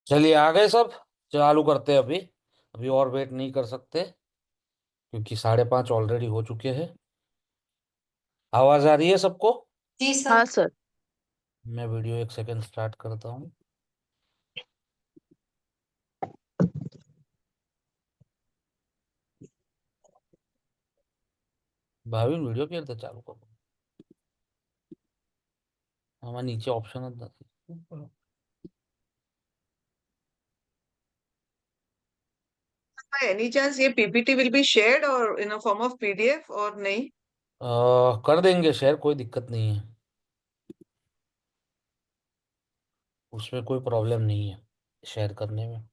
चलिए आ गए सब। चालू करते हैं अभी। अभी और वेट नहीं कर सकते क्योंकि 5:30 ऑलरेडी हो चुके हैं। आवाज आ रही है सबको? जी सर। हाँ सर। मैं वीडियो एक सेकंड स्टार्ट करता हूँ। भाविन वीडियो केरते चालू करो। हमारे नीचे ऑप्शन है। एनी चांस ये पीपीटी विल बी शेयर्ड और इन अ फॉर्म ऑफ पीडीएफ और नहीं? कर देंगे शेयर, कोई दिक्कत नहीं है। उसमें कोई प्रॉब्लम नहीं है शेयर करने में।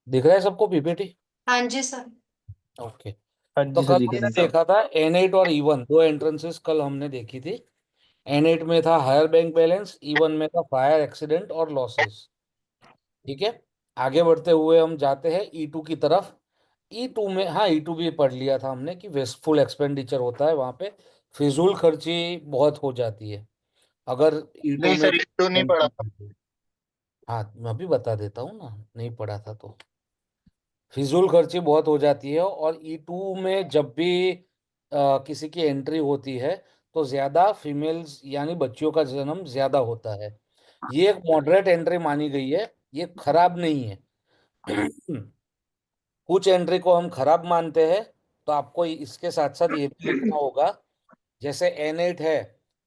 दिख रहा है सबको पीपीटी? हाँ जी सर। ओके। हाँ तो जी सर, कल दिख रही हमने है। देखा था N8 और E1 दो एंट्रेंसेस कल हमने देखी थी। N8 में था हायर बैंक बैलेंस, E1 में था फायर एक्सीडेंट और लॉसेस। ठीक है। आगे बढ़ते हुए हम जाते हैं E2 की तरफ। E2 में, हाँ E2 भी पढ़ लिया था हमने कि वेस्टफुल एक्सपेंडिचर होता है, वहां पे फिजूल खर्ची बहुत हो जाती है अगर E2 नहीं में। सर, ये तो नहीं पढ़ा था। हाँ मैं अभी बता देता हूँ ना, नहीं पढ़ा था तो। फिजूल खर्ची बहुत हो जाती है और E2 में जब भी किसी की एंट्री होती है तो ज्यादा फीमेल्स यानी बच्चियों का जन्म ज्यादा होता है। ये एक मॉडरेट एंट्री मानी गई है, ये खराब नहीं है। कुछ एंट्री को हम खराब मानते हैं, तो आपको इसके साथ साथ ये भी लिखना होगा। जैसे N8 है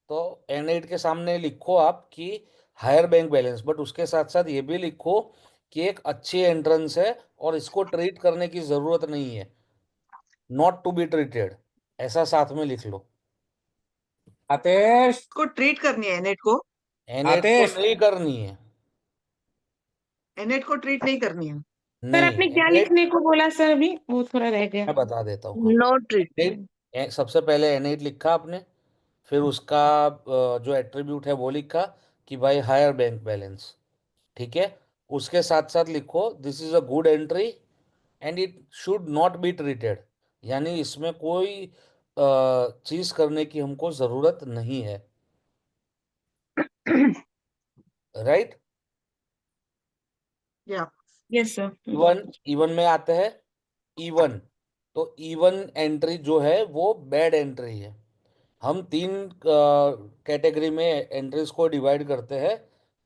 तो N8 के सामने लिखो आप कि हायर बैंक बैलेंस, बट उसके साथ साथ ये भी लिखो कि एक अच्छी एंट्रेंस है और इसको ट्रीट करने की जरूरत नहीं है, नॉट टू बी ट्रीटेड, ऐसा साथ में लिख लो। आतेश। को ट्रीट करनी है एनेट को? N8 को आतेश। नहीं करनी है। एनेट को ट्रीट नहीं करनी है? सर नहीं आपने क्या N8, लिखने को बोला सर? अभी वो थोड़ा रह गया। मैं बता देता हूँ। हाँ, नो N8 ट्रीटमेंट। सबसे पहले N8 लिखा आपने, फिर उसका जो एट्रीब्यूट है वो लिखा कि भाई हायर बैंक बैलेंस। ठीक है। उसके साथ साथ लिखो this is a good entry and it should not be treated, यानी इसमें कोई चीज करने की हमको जरूरत नहीं है। राइट। या यस सर। इवन इवन में आते हैं। इवन, तो इवन एंट्री जो है वो बैड एंट्री है। हम तीन कैटेगरी में एंट्रीज को डिवाइड करते हैं।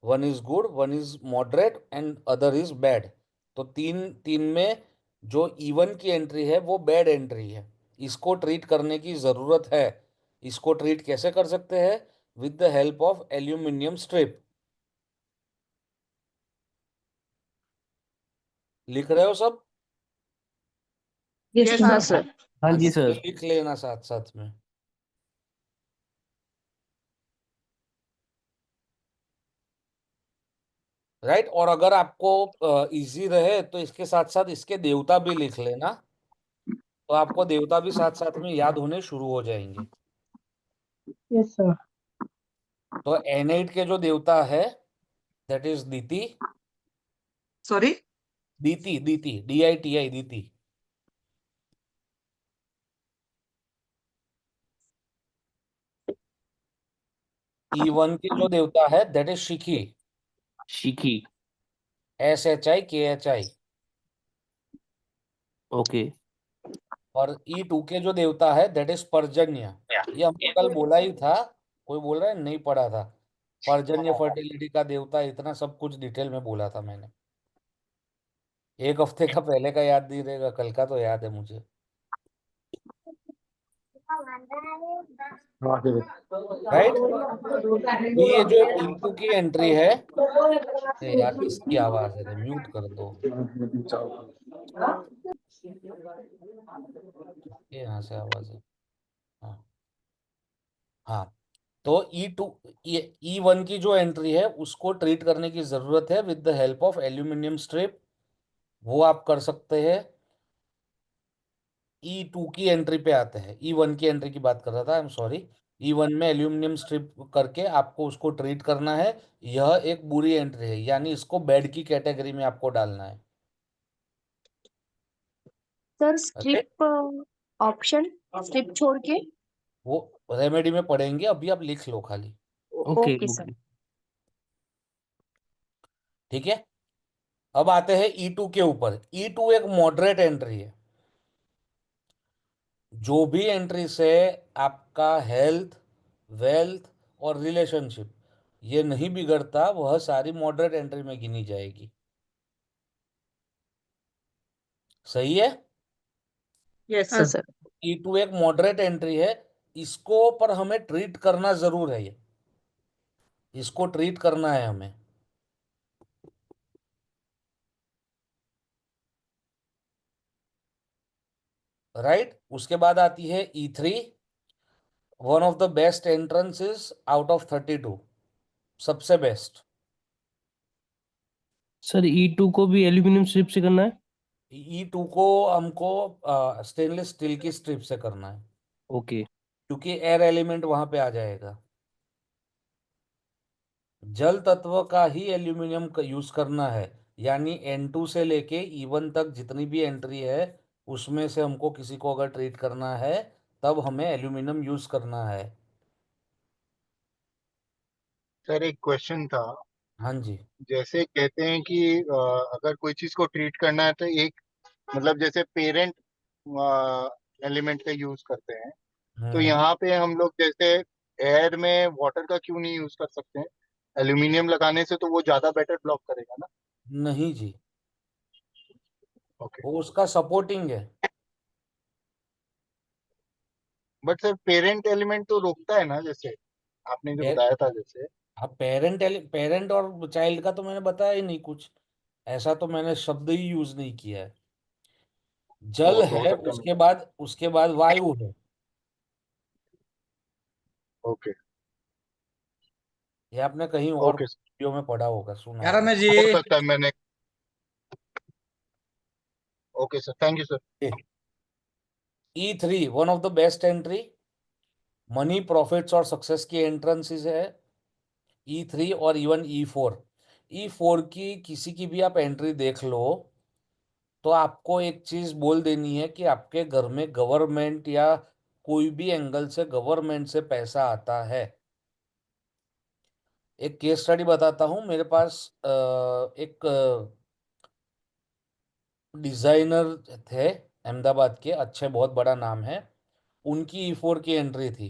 One is good, one is moderate and other is bad. तो तीन तीन में जो इवन की एंट्री है वो बैड एंट्री है, इसको ट्रीट करने की ज़रूरत है। इसको ट्रीट कैसे कर सकते हैं? With the help of aluminium strip. लिख रहे हो सब? Yes yes sir. हाँ सर। सर। हाँ हाँ, जी तो सर। लिख लेना साथ साथ में। राइट। और अगर आपको इजी रहे तो इसके साथ साथ इसके देवता भी लिख लेना, तो आपको देवता भी साथ साथ में याद होने शुरू हो जाएंगे। Yes sir. तो N8 के जो देवता है that is Diti. Sorry. Diti Diti DITI Diti. E1 के जो देवता है दैट इज शिखी। शिखी। SHIKHI। ओके। और E2 के जो देवता है दैट इज पर्जन्य। ये हमने कल बोला ही था, कोई बोल रहा है नहीं पढ़ा था। पर्जन्य फर्टिलिटी का देवता, इतना सब कुछ डिटेल में बोला था मैंने। एक हफ्ते का पहले का याद नहीं रहेगा, कल का तो याद है मुझे। राइट। ये जो E2 की एंट्री है, अरे यार किसकी आवाज है, म्यूट कर दो। ये यहाँ से आवाज है। हाँ। हाँ। तो E2, E1 की जो एंट्री है उसको ट्रीट करने की जरूरत है with the help of aluminium strip. वो आप कर सकते हैं। E2 की एंट्री पे आते हैं, E1 की एंट्री की बात कर रहा था, आई एम सॉरी। E1 में एल्यूमिनियम स्ट्रिप करके आपको उसको ट्रीट करना है। यह एक बुरी एंट्री है, यानी इसको बेड की कैटेगरी में आपको डालना है। सर अरे स्ट्रिप ऑप्शन स्ट्रिप छोड़ के। वो रेमेडी में पढ़ेंगे, अभी आप लिख लो खाली। Okay okay sir. ओके। ठीक है, अब आते हैं E2 के ऊपर। E2 एक मॉडरेट एंट्री है। जो भी एंट्री से आपका हेल्थ, वेल्थ और रिलेशनशिप ये नहीं बिगड़ता, वह सारी मॉडरेट एंट्री में गिनी जाएगी। सही है। Yes, हाँ sir. सर। E2 एक मॉडरेट एंट्री है, इसको पर हमें ट्रीट करना जरूर है। ये इसको ट्रीट करना है हमें। राइट, उसके बाद आती है E3, one of the best entrances out of 32, सबसे बेस्ट। सर E2 को भी एल्यूमिनियम स्ट्रिप से करना है। E2 को हमको स्टेनलेस स्टील की स्ट्रिप से करना है, ओके। क्योंकि एयर एलिमेंट वहां पे आ जाएगा। जल तत्व का ही एल्यूमिनियम का यूज करना है, यानी N2 से लेके E1 तक जितनी भी एंट्री है उसमें से हमको किसी को अगर ट्रीट करना है तब हमें एल्यूमिनियम यूज करना है। सर एक क्वेश्चन था। हाँ जी। जैसे कहते हैं कि अगर कोई चीज को ट्रीट करना है तो एक मतलब जैसे पेरेंट एलिमेंट का यूज करते हैं, तो हम्म। यहाँ पे हम लोग जैसे एयर में वाटर का क्यों नहीं यूज कर सकते हैं? एल्यूमिनियम लगाने से तो वो ज्यादा बेटर ब्लॉक करेगा ना। नहीं जी, ओके। वो उसका सपोर्टिंग है। बट सर पेरेंट एलिमेंट तो रोकता है ना, जैसे आपने जो बताया था जैसे। अब पेरेंट और चाइल्ड का तो मैंने बताया ही नहीं कुछ, ऐसा तो मैंने शब्द ही यूज नहीं किया है। जल वो तो हो है, सकता है उसके बाद वायु है। ओके। ये आपने कहीं और ओके सर। वीडियो में पढ़ा होगा, सुना ग्यारह होगा। में जी। हो सकता है मैंने। Okay sir, thank you sir. E3 one of the best entry, money profits और सक्सेस की एंट्रेंसेस है। E3 और इवन E4 की किसी की भी आप एंट्री देख लो तो आपको एक चीज बोल देनी है कि आपके घर में गवर्नमेंट या कोई भी एंगल से गवर्नमेंट से पैसा आता है। एक केस स्टडी बताता हूँ। मेरे पास एक डिजाइनर थे अहमदाबाद के, अच्छे, बहुत बड़ा नाम है। उनकी E4 की एंट्री थी,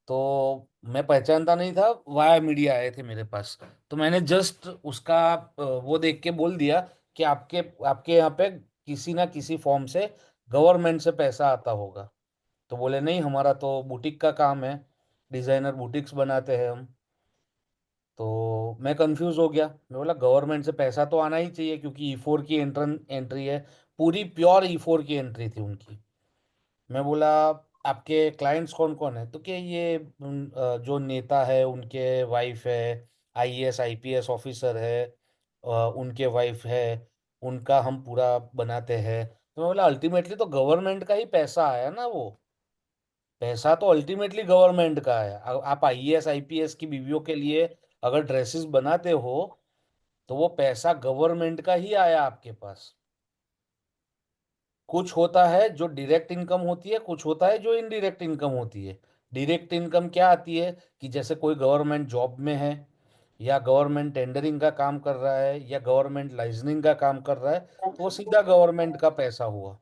तो मैं पहचानता नहीं था, वाया मीडिया आए थे मेरे पास। तो मैंने जस्ट उसका वो देख के बोल दिया कि आपके आपके यहाँ पे किसी ना किसी फॉर्म से गवर्नमेंट से पैसा आता होगा। तो बोले नहीं, हमारा तो बुटीक का काम है, डिजाइनर बुटीक्स बनाते हैं हम। तो मैं कंफ्यूज हो गया, मैं बोला गवर्नमेंट से पैसा तो आना ही चाहिए, क्योंकि E4 की एंट्री है, पूरी प्योर E4 की एंट्री थी उनकी। मैं बोला आपके क्लाइंट्स कौन कौन है, तो क्या ये जो नेता है उनके वाइफ है, IAS IPS ऑफिसर है, उनके वाइफ है, उनका हम पूरा बनाते हैं। तो मैं बोला अल्टीमेटली तो गवर्नमेंट का ही पैसा आया ना, वो पैसा तो अल्टीमेटली गवर्नमेंट का है। आप IAS IPS की बीवियों के लिए अगर ड्रेसेस बनाते हो तो वो पैसा गवर्नमेंट का ही आया आपके पास। कुछ होता है जो डायरेक्ट इनकम होती है, कुछ होता है जो इनडायरेक्ट इनकम होती है। डायरेक्ट इनकम क्या आती है कि जैसे कोई गवर्नमेंट जॉब में है, या गवर्नमेंट टेंडरिंग का काम कर रहा है, या गवर्नमेंट लाइजनिंग का काम कर रहा है, तो वो सीधा गवर्नमेंट का पैसा हुआ।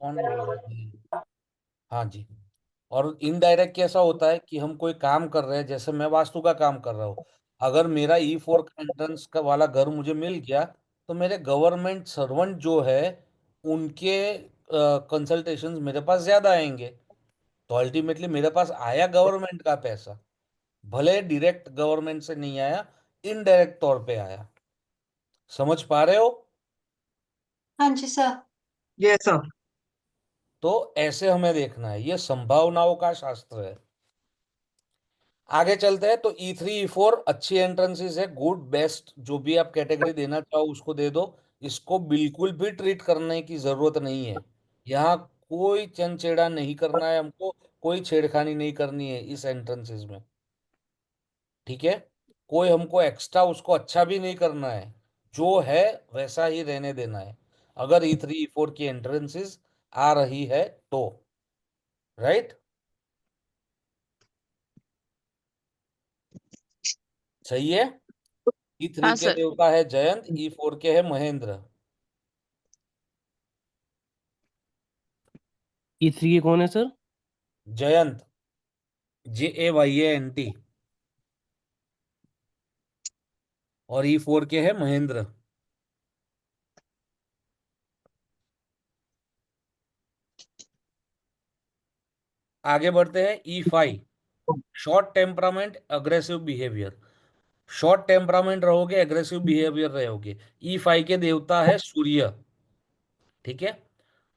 कौन बोल रहा है? हाँ जी। और इनडायरेक्ट कैसा होता है कि हम कोई काम कर रहे हैं, जैसे मैं वास्तु का काम कर रहा हूँ, अगर मेरा E4 का एंट्रेंस का वाला घर मुझे मिल गया, तो मेरे गवर्नमेंट सर्वेंट जो है उनके कंसल्टेशंस मेरे पास ज्यादा आएंगे। तो अल्टीमेटली मेरे पास आया गवर्नमेंट का पैसा, भले डायरेक्ट गवर्नमेंट से नहीं आया, इनडायरेक्ट तौर पे आया। समझ पा रहे हो? हाँ जी सर। Yes, sir. तो ऐसे हमें देखना है, ये संभावनाओं का शास्त्र है। आगे चलते हैं। तो E3 E4 अच्छी एंट्रेंसेस है, गुड बेस्ट जो भी आप कैटेगरी देना चाहो उसको दे दो। इसको बिल्कुल भी ट्रीट करने की जरूरत नहीं है। यहाँ कोई चंचेड़ा नहीं करना है हमको, कोई छेड़खानी नहीं करनी है इस एंट्रेंसेस में। ठीक है। कोई हमको एक्स्ट्रा उसको अच्छा भी नहीं करना है, जो है वैसा ही रहने देना है। अगर E3 E4 की एंट्रेंसेस आ रही है तो, राइट। सही है। E3 हाँ के सर। देवता है जयंत, E4 के है महेंद्र। E3 के कौन है सर? जयंत, JAYANT। और E4 के है महेंद्र। आगे बढ़ते हैं E5, short temperament aggressive behaviour. Short temperament रहोगे, एग्रेसिव बिहेवियर रहोगे। E5 के देवता है सूर्य, ठीक है।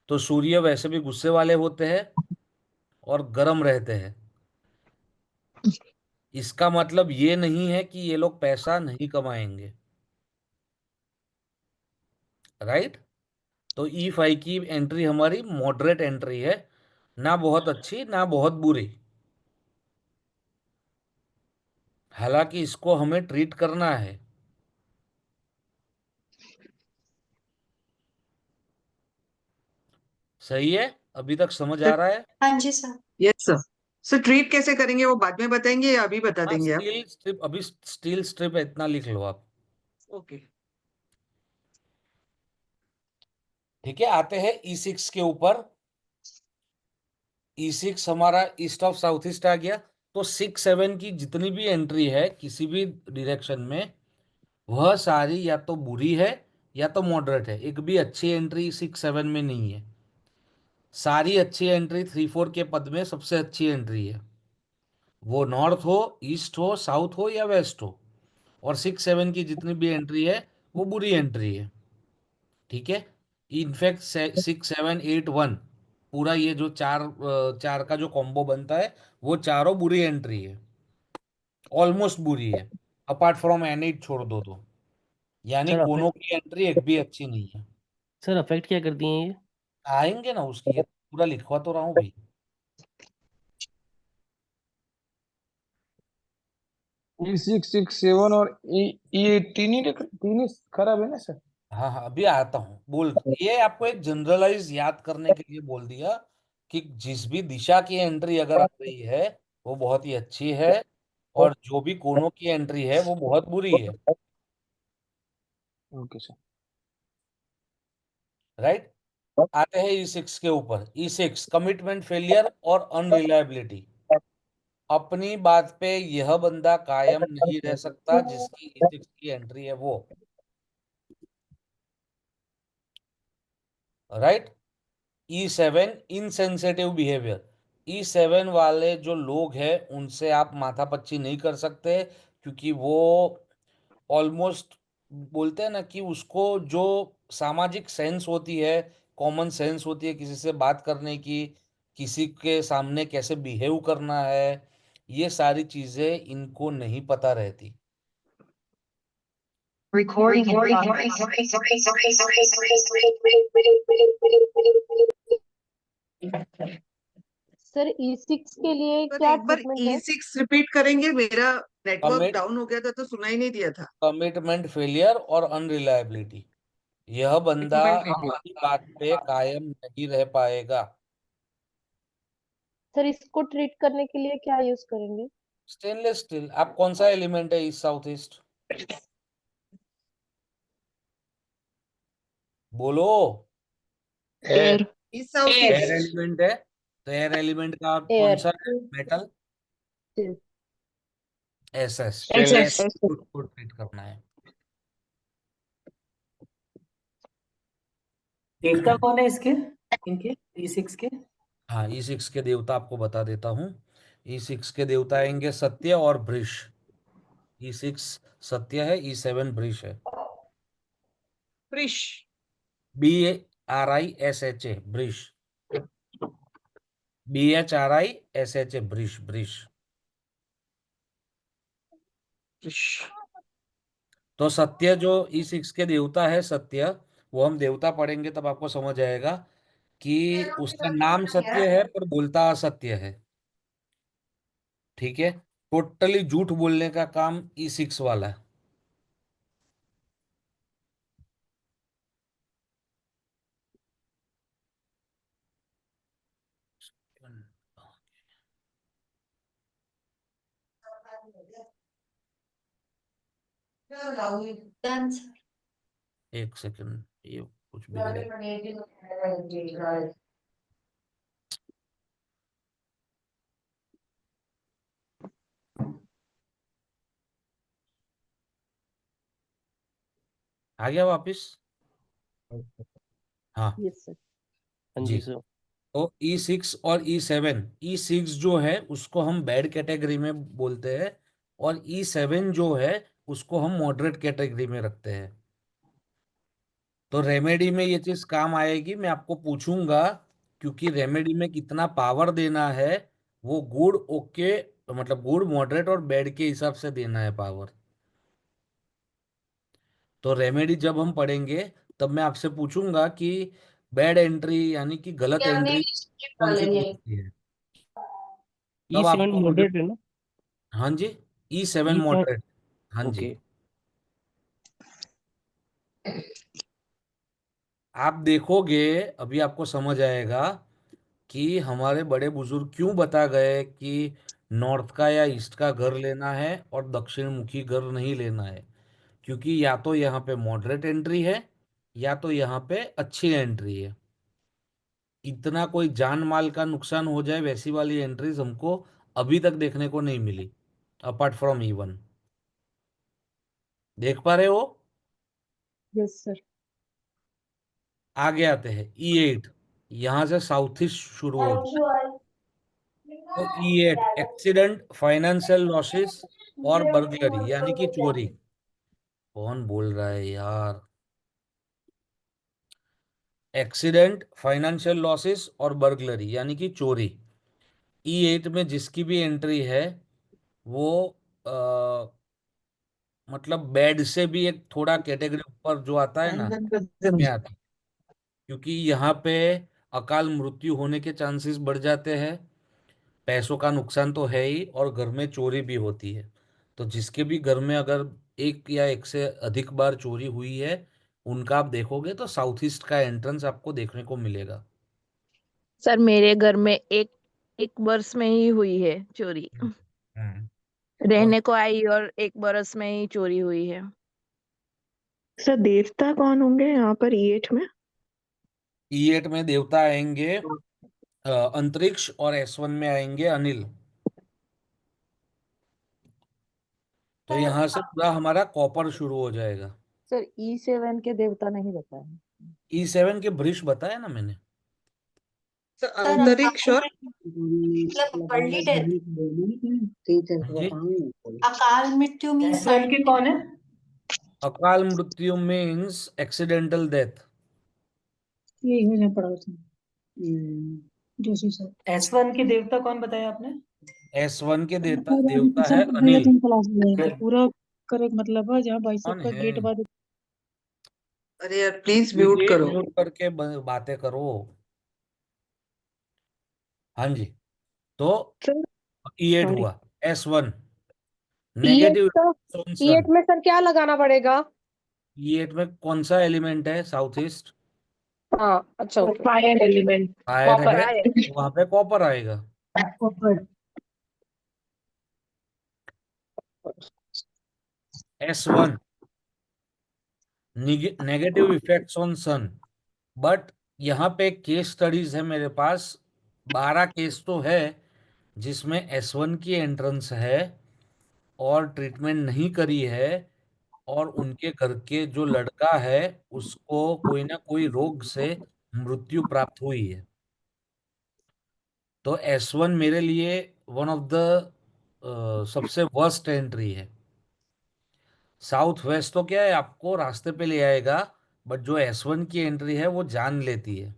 तो सूर्य वैसे भी गुस्से वाले होते हैं और गर्म रहते हैं। इसका मतलब ये नहीं है कि ये लोग पैसा नहीं कमाएंगे, राइट। तो E5 की एंट्री हमारी मॉडरेट एंट्री है, ना बहुत अच्छी ना बहुत बुरी। हालांकि इसको हमें ट्रीट करना है। सही है, अभी तक समझ आ रहा है। हाँ जी sir. Yes sir. Sir treat कैसे करेंगे वो बाद में बताएंगे या अभी बता हाँ, देंगे आप? स्टील स्ट्रिप, अभी स्टील स्ट्रिप इतना लिख लो आप। ओके। ठीक है, आते हैं E6 के ऊपर। E6 हमारा ईस्ट ऑफ साउथ ईस्ट आ गया। तो 6 7 की जितनी भी एंट्री है किसी भी डिरेक्शन में, वह सारी या तो बुरी है या तो मॉडरेट है। एक भी अच्छी एंट्री 6 7 में नहीं है। सारी अच्छी एंट्री 3 4 के पद में सबसे अच्छी एंट्री है, वो नॉर्थ हो, ईस्ट हो, साउथ हो या वेस्ट हो। और 6 7 की जितनी भी एंट्री है वो बुरी एंट्री है, ठीक है। इनफैक्ट 6 7 8 1, पूरा ये जो चार का जो कॉम्बो बनता है, वो चारों बुरी एंट्री है, ऑलमोस्ट बुरी है। अपार्ट फ्रॉम N8 छोड़ दो तो, यानी सर कोनों अफेक्ट, की एंट्री एक भी अच्छी नहीं है। सर अफेक्ट क्या करती हैं ये? आएंगे ना उसकी, ये पूरा लिखवा तो रहा हूँ भाई। E6 6 7 और ये तीन ही खराब है ना सर? हाँ हाँ, अभी आता हूँ बोल। ये आपको एक जनरलाइज याद करने के लिए बोल दिया कि जिस भी दिशा की एंट्री अगर आ रही है वो बहुत ही अच्छी है, और जो भी कोनों की एंट्री है वो बहुत बुरी है, ओके सर। राइट। आते हैं E6 के ऊपर। E6 कमिटमेंट फेलियर और अनरिलायबिलिटी। अपनी बात पे यह बंदा कायम नहीं रह सकता जिसकी E6 की एंट्री है वो, right. E7 insensitive behaviour. E7 वाले जो लोग हैं उनसे आप माथापच्ची नहीं कर सकते, क्योंकि वो ऑलमोस्ट बोलते हैं ना कि उसको जो सामाजिक सेंस होती है, कॉमन सेंस होती है किसी से बात करने की, किसी के सामने कैसे बिहेव करना है, ये सारी चीजें इनको नहीं पता रहती। Recording in सर E6 के लिए सर क्या एक बार ट्रीटमेंट है? E6 रिपीट करेंगे, मेरा नेटवर्क कमिट डाउन हो गया था तो सुना ही नहीं दिया था। कमिटमेंट फेलियर और अनरिलायबिलिटी। यह बंदा कमिटमेंट फेलियर। अपनी बात पे कायम नहीं रह पाएगा। सर इसको ट्रीट करने के लिए क्या यूज करेंगे? Stainless steel. आप कौन सा एलिमेंट है इस साउथ ईस्ट, बोलो। एयर। इस साउथ एयर ईस्ट। एलिमेंट है, तो एयर एलिमेंट का कौन एयर। सा मेटल? SS। स्टेनलेस। SS को ट्रीट करना है। देवता कौन है इसके, इनके E6 के? हाँ, E6 के देवता आपको बता देता हूँ। E6 के देवता आएंगे सत्य और वृष। E6 सत्य है, E7 वृष है। फ्रिश। BRISHA वृष। BHRISHA वृष, वृष। फ्रिश। तो सत्य जो E6 के देवता है, सत्य, वो हम देवता पढ़ेंगे तब आपको समझ आएगा कि उसका नाम सत्य है पर बोलता असत्य है, ठीक है। टोटली झूठ बोलने का काम E6 वाला है। Done sir. एक सेकंड, ये कुछ बिगड़े। आ गया वापिस। हाँ यस सर। हाँ जी। जी सर। तो E6 और E7, E6 जो है उसको हम बैड कैटेगरी में बोलते हैं, और E7 जो है उसको हम मॉडरेट कैटेगरी में रखते हैं। तो रेमेडी में ये चीज काम आएगी, मैं आपको पूछूंगा, क्योंकि रेमेडी में कितना पावर देना है वो गुड, ओके, मतलब गुड, मॉडरेट और बैड के हिसाब से देना है पावर। तो रेमेडी जब हम पढ़ेंगे तब मैं आपसे पूछूंगा कि बैड एंट्री यानी कि गलत एंट्री कौन सी कौन सी है, तब E7 आपको मुझे। मॉडरेट है ना? हाँ जी, E7 E7। मॉडरेट। हाँ जी। ओके। आप देखोगे, अभी आपको समझ आएगा कि हमारे बड़े बुजुर्ग क्यों बता गए कि नॉर्थ का या ईस्ट का घर लेना है और दक्षिण मुखी घर नहीं लेना है। क्योंकि या तो यहाँ पे मॉडरेट एंट्री है या तो यहाँ पे अच्छी एंट्री है। इतना कोई जान माल का नुकसान हो जाए वैसी वाली एंट्रीज हमको अभी तक देखने को नहीं मिली, अपार्ट फ्रॉम E1। देख पा रहे हो? Yes sir. आगे आते हैं E8। यहाँ से साउथ ईस्ट शुरू होता है। तो E8 एक्सीडेंट, फाइनेंशियल लॉसेस और बर्गलरी यानी कि चोरी। कौन बोल रहा है यार? एक्सीडेंट, फाइनेंशियल लॉसेस और बर्गलरी यानी कि चोरी। E8 में जिसकी भी एंट्री है वो मतलब बेड से भी एक थोड़ा कैटेगरी ऊपर जो आता है ना, उसमें आता है। क्योंकि यहाँ पे अकाल मृत्यु होने के चांसेस बढ़ जाते हैं, पैसों का नुकसान तो है ही, और घर में चोरी भी होती है। तो जिसके भी घर में अगर एक या एक से अधिक बार चोरी हुई है, उनका आप देखोगे तो साउथ ईस्ट का एंट्रेंस आपको देखने को मिलेगा। सर मेरे घर में एक वर्ष में ही हुई है चोरी। हम्म। और रहने को आई और एक बरस में ही चोरी हुई है। सर देवता कौन होंगे यहाँ पर E8 में? E8 में देवता आएंगे अंतरिक्ष, और S1 में आएंगे अनिल। तो यहाँ से पूरा हमारा कॉपर शुरू हो जाएगा। सर E7 के देवता नहीं बताए। E7 के वृष बताया ना मैंने। So, सर अंतरिक्ष और मतलब अर्ली डेथ, जी। अकाल मृत्यु मीन्स S1 के कौन है? अकाल मृत्यु मीन्स एक्सीडेंटल डेथ। ये मैंने पढ़ा था जोशी सर। S1 के देवता कौन बताया आपने? S1 के देवता देवता सर है अनिल। क्लास में पूरा करेक्ट मतलब है जहाँ भाई साहब कौन का है? गेट बाद। अरे यार प्लीज म्यूट वीडियो करो। म्यूट करके बातें करो। हाँ जी। तो सर E8 सॉरी, हुआ। S1 E8 नेगेटिव का सन। E8 में सर क्या लगाना पड़ेगा? E8 में कौन सा एलिमेंट है? साउथ ईस्ट हाँ अच्छा okay. Fire element. Fire copper है, आए। तो वहां पे कॉपर आएगा। Copper. S1 negative effects on sun. But यहाँ पे केस स्टडीज है मेरे पास, 12 केस तो है जिसमें S1 की एंट्रेंस है और ट्रीटमेंट नहीं करी है, और उनके घर के जो लड़का है उसको कोई ना कोई रोग से मृत्यु प्राप्त हुई है। तो S1 मेरे लिए वन ऑफ द सबसे वर्स्ट एंट्री है। साउथ वेस्ट तो क्या है, आपको रास्ते पे ले आएगा, बट जो S1 की एंट्री है वो जान लेती है।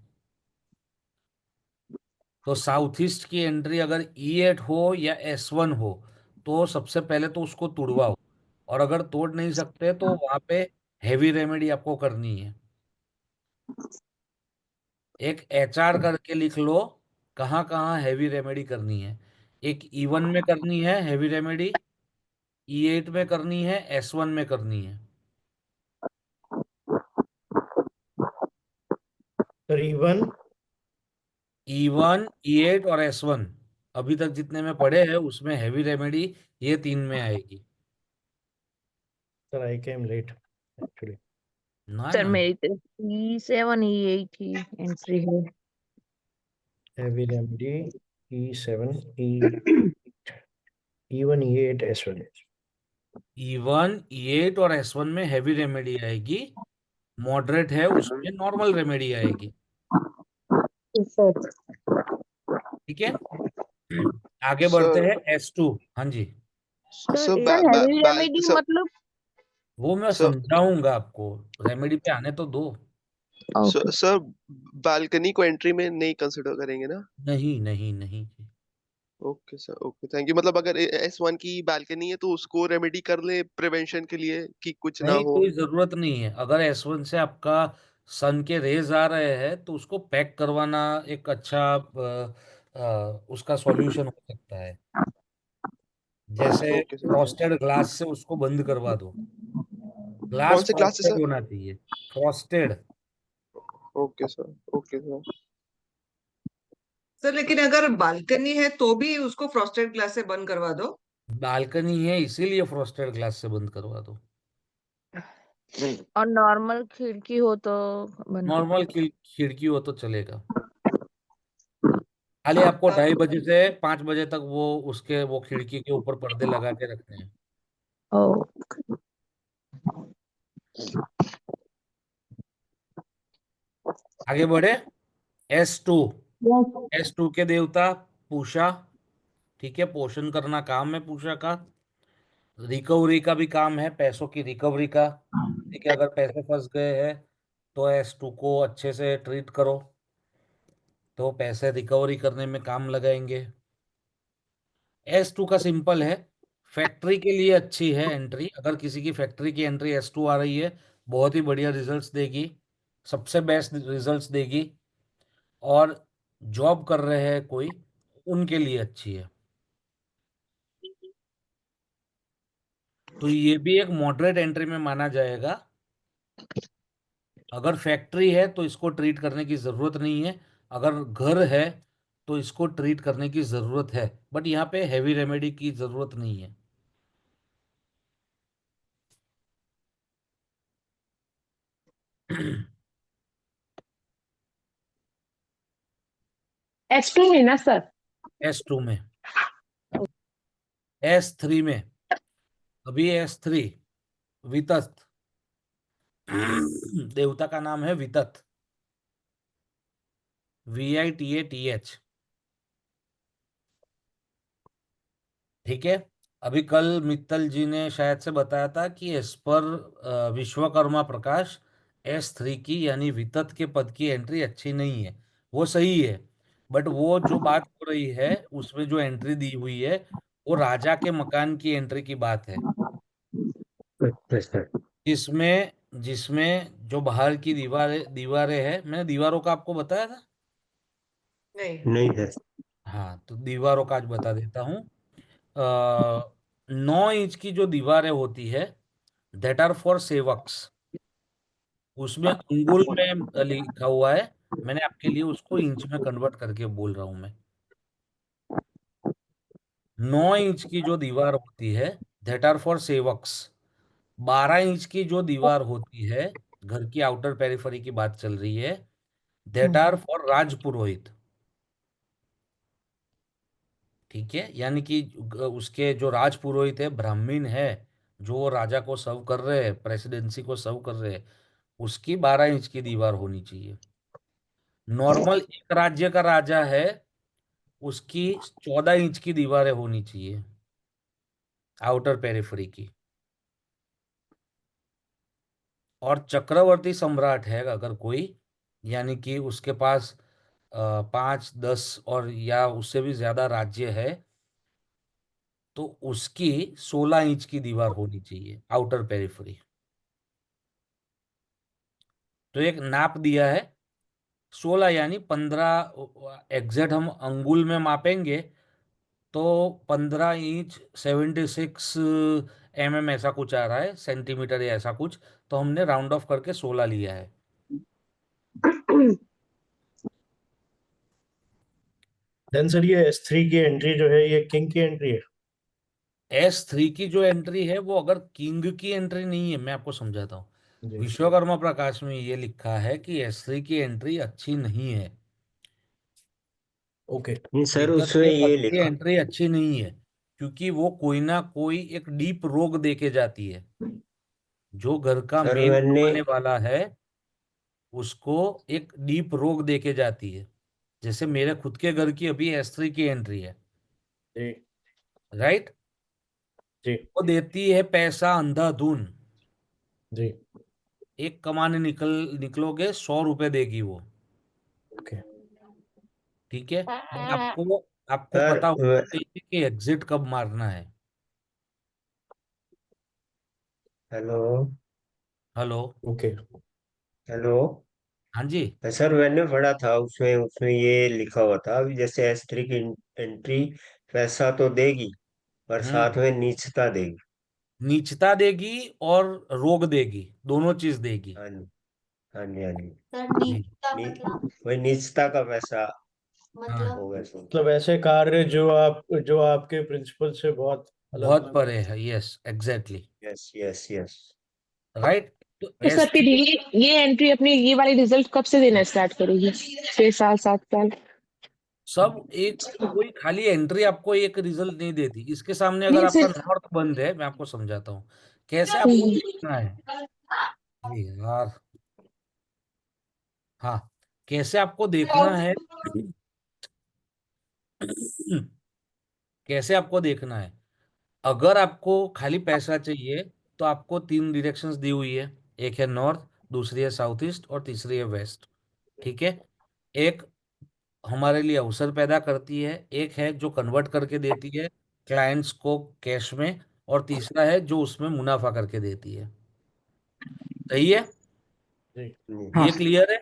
तो साउथ ईस्ट की एंट्री अगर E8 हो या S1 हो, तो सबसे पहले तो उसको तुड़वाओ, और अगर तोड़ नहीं सकते तो वहां पे हैवी रेमेडी आपको करनी है। एक HR करके लिख लो, कहाँ कहाँ हैवी रेमेडी करनी है। एक E1 में करनी है हैवी रेमेडी, E8 में करनी है, S1 में करनी है। सर E1 E8 और S1 अभी तक जितने में पढ़े हैं उसमें हैवी रेमेडी ये 3 में आएगी। Sir I came late actually. ना सर ना मेरी तो E7 E8 ही एंट्री है। Heavy remedy E7 E1 E8 S1। E1 E8 और S1 में हैवी रेमेडी आएगी, मॉडरेट है उसमें नॉर्मल रेमेडी आएगी। सर ठीक है, आगे बढ़ते सर हैं S2। हाँ जी, sir sir heavy remedy sir मतलब वो मैं सर समझाऊंगा आपको, रेमेडी पे आने तो दो। ओके। सर बालकनी को एंट्री में नहीं कंसिडर करेंगे ना? नहीं नहीं नहीं, okay sir, okay thank you. मतलब अगर S1 की बालकनी है तो उसको रेमेडी कर ले प्रिवेंशन के लिए कि कुछ ना नहीं हो। कोई जरूरत नहीं है। अगर S1 से आपका सन के रेज आ रहे हैं तो उसको पैक करवाना एक अच्छा उसका सॉल्यूशन हो सकता है। जैसे ओके सर, फ्रॉस्टेड ग्लास से उसको बंद करवा दो। कौन ग्लास से क्लास है फ्रॉस्टेड सर? होना चाहिए, frosted. Okay sir, okay sir. Sir लेकिन अगर बालकनी है तो भी उसको फ्रॉस्टेड ग्लास से बंद करवा दो। बालकनी है इसीलिए फ्रॉस्टेड ग्लास से बंद करवा दो। और नॉर्मल खिड़की हो तो बंद कर। नॉर्मल खिड़की हो तो चलेगा। खाली आपको 2:30 बजे से 5 बजे तक वो खिड़की के ऊपर पर्दे लगा के रखने हैं। ओ आगे बढ़े। S2। S2 के देवता पूषा। ठीक है, पोषण करना काम है पूषा का। रिकवरी का भी काम है, पैसों की रिकवरी का। ठीक है, अगर पैसे फंस गए हैं तो S2 को अच्छे से ट्रीट करो तो पैसे रिकवरी करने में काम लगाएंगे। S2 का सिंपल है, फैक्ट्री के लिए अच्छी है एंट्री। अगर किसी की फैक्ट्री की एंट्री S2 आ रही है, बहुत ही बढ़िया रिजल्ट्स देगी, सबसे बेस्ट रिजल्ट्स देगी। और जॉब कर रहे हैं कोई, उनके लिए अच्छी है। तो ये भी एक मॉडरेट एंट्री में माना जाएगा। अगर फैक्ट्री है तो इसको ट्रीट करने की जरूरत नहीं है, अगर घर है तो इसको ट्रीट करने की जरूरत है, बट यहाँ पे हैवी रेमेडी की जरूरत नहीं है। S2 में ना सर? S2 में। S3 में, अभी S3 वितत। देवता का नाम है वितत, VITATH। ठीक है, अभी कल मित्तल जी ने शायद से बताया था कि एस पर विश्वकर्मा प्रकाश S3 की यानी वितत के पद की एंट्री अच्छी नहीं है। वो सही है, बट वो जो बात हो रही है उसमें जो एंट्री दी हुई है वो राजा के मकान की एंट्री की बात है, जिसमें जिसमें जो बाहर की दीवारें दीवारें हैं, मैंने दीवारों का आपको बताया था। नहीं। है। हाँ, तो दीवारों का आज बता देता हूँ। 9 इंच की जो दीवारें होती है, दैट आर फॉर सेवक्स। उसमें अंगुल में लिखा हुआ है, मैंने आपके लिए उसको इंच में कन्वर्ट करके बोल रहा हूं मैं। 9 इंच की जो दीवार होती है दैट आर फॉर सेवक्स। 12 इंच की जो दीवार होती है, घर की आउटर पेरिफेरी की बात चल रही है, दैट आर फॉर राजपुरोहित। ठीक है, यानी कि उसके जो राजपुरोहित है, ब्राह्मण है, जो वो राजा को सर्व कर रहे हैं, प्रेसिडेंसी को सर्व कर रहे हैं, उसकी 12 इंच की दीवार होनी चाहिए। नॉर्मल एक राज्य का राजा है, उसकी 14 इंच की दीवारें होनी चाहिए आउटर पेरिफेरी की। और चक्रवर्ती सम्राट है अगर कोई, यानी कि उसके पास 5, 10 और या उससे भी ज्यादा राज्य है, तो उसकी 16 इंच की दीवार होनी चाहिए आउटर पेरिफेरी। तो एक नाप दिया है 16 यानी 15, एग्जैक्ट हम अंगुल में मापेंगे तो 15 इंच 76 mm ऐसा कुछ आ रहा है, सेंटीमीटर या ऐसा कुछ। तो हमने राउंड ऑफ करके 16 लिया है। देन सर ये S3 की एंट्री जो है ये किंग की एंट्री है। S3 की जो एंट्री है वो अगर किंग की एंट्री नहीं है, मैं आपको समझाता हूँ। जी विश्वकर्मा प्रकाश में ये लिखा है कि S3 की एंट्री अच्छी नहीं है। ओके नहीं सर, विगत उसमें के ये पद की लिखा। एंट्री अच्छी नहीं है, क्योंकि वो कोई ना कोई एक डीप रोग देके जाती है। जो घर का सर मेन मैंने कमाने वाला है उसको एक डीप रोग देके जाती है। जैसे मेरे खुद के घर की अभी S3 की एंट्री है, जी राइट। जी वो देती है पैसा अंधाधुन। जी एक कमाने निकलोगे 100 रुपए देगी वो। ओके ठीक है, और आपको आपको सर पता होना चाहिए कि एग्जिट कब मारना है। हेलो। हेलो। Okay hello. हाँ जी। सर मैंने पढ़ा था, उसमें उसमें ये लिखा हुआ था, अभी जैसे S3 की एंट्री पैसा तो देगी पर हम्म। साथ में नीचता देगी। नीचता देगी और रोग देगी, दोनों चीज देगी। हाँ जी, हाँ जी, हाँ जी। सर जी। नीचता मतलब वही नीचता का पैसा हाँ, होगा इसमें। मतलब ऐसे कार्य जो आपके प्रिंसिपल से बहुत अलग बहुत परे है। Yes, exactly, yes yes yes. Right. तो तो सर फिर S3 ये एंट्री अपनी ये वाली रिजल्ट कब से देना स्टार्ट करेगी? 6 साल 7 साल? सब एक, कोई खाली एंट्री आपको एक रिजल्ट नहीं देती। इसके सामने अगर नहीं आपका सिर्फ नॉर्थ बंद है, मैं आपको समझाता हूँ कैसे आपको देखना है। अरे यार, हाँ, कैसे आपको देखना है। कैसे आपको देखना है, अगर आपको खाली पैसा चाहिए तो आपको 3 डायरेक्शंस दी हुई है। एक है नॉर्थ, दूसरी है साउथ ईस्ट और तीसरी है वेस्ट। ठीक है। एक हमारे लिए अवसर पैदा करती है, एक है जो कन्वर्ट करके देती है क्लाइंट्स को कैश में, और तीसरा है जो उसमें मुनाफा करके देती है। सही है, जी ये क्लियर है।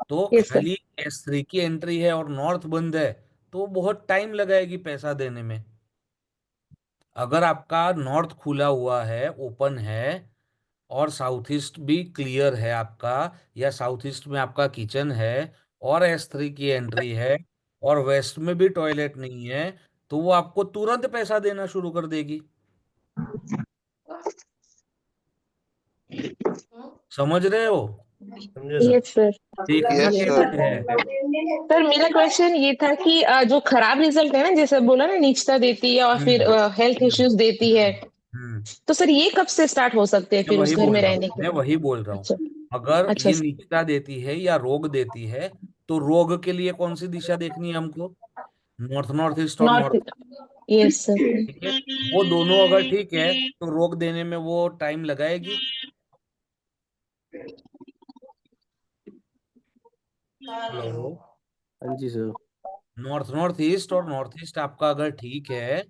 तो यस सर। खाली S3 की एंट्री है और नॉर्थ बंद है तो बहुत टाइम लगाएगी पैसा देने में। अगर आपका नॉर्थ खुला हुआ है, ओपन है, और साउथ ईस्ट भी क्लियर है आपका, या साउथ ईस्ट में आपका किचन है और S3 की एंट्री है और वेस्ट में भी टॉयलेट नहीं है, तो वो आपको तुरंत पैसा देना शुरू कर देगी। समझ रहे हो? समझे सर। Yes sir. देखना यस सर। कैसे है। सर मेरा क्वेश्चन ये था कि जो खराब रिजल्ट है ना, जैसे बोला ना नीचता देती है और फिर हम्म हेल्थ हम्म इश्यूज देती है, हम्म हम्म। तो सर ये कब से स्टार्ट हो सकते हैं मैं फिर उस वही घर में बोल रहा हूँ, रहने के? मैं वही बोल रहा हूँ। अच्छा। अगर अच्छा ये निचता देती है या रोग देती है, तो रोग के लिए कौन सी दिशा देखनी है हमको? नॉर्थ, नॉर्थ ईस्ट और नॉट। नॉर्थ। Yes sir. ठीक है, वो दोनों अगर ठीक है तो रोक देने में वो टाइम लगाएगी। हेलो। हाँ जी सर। नॉर्थ, नॉर्थ ईस्ट और नॉर्थ ईस्ट आपका अगर ठीक है,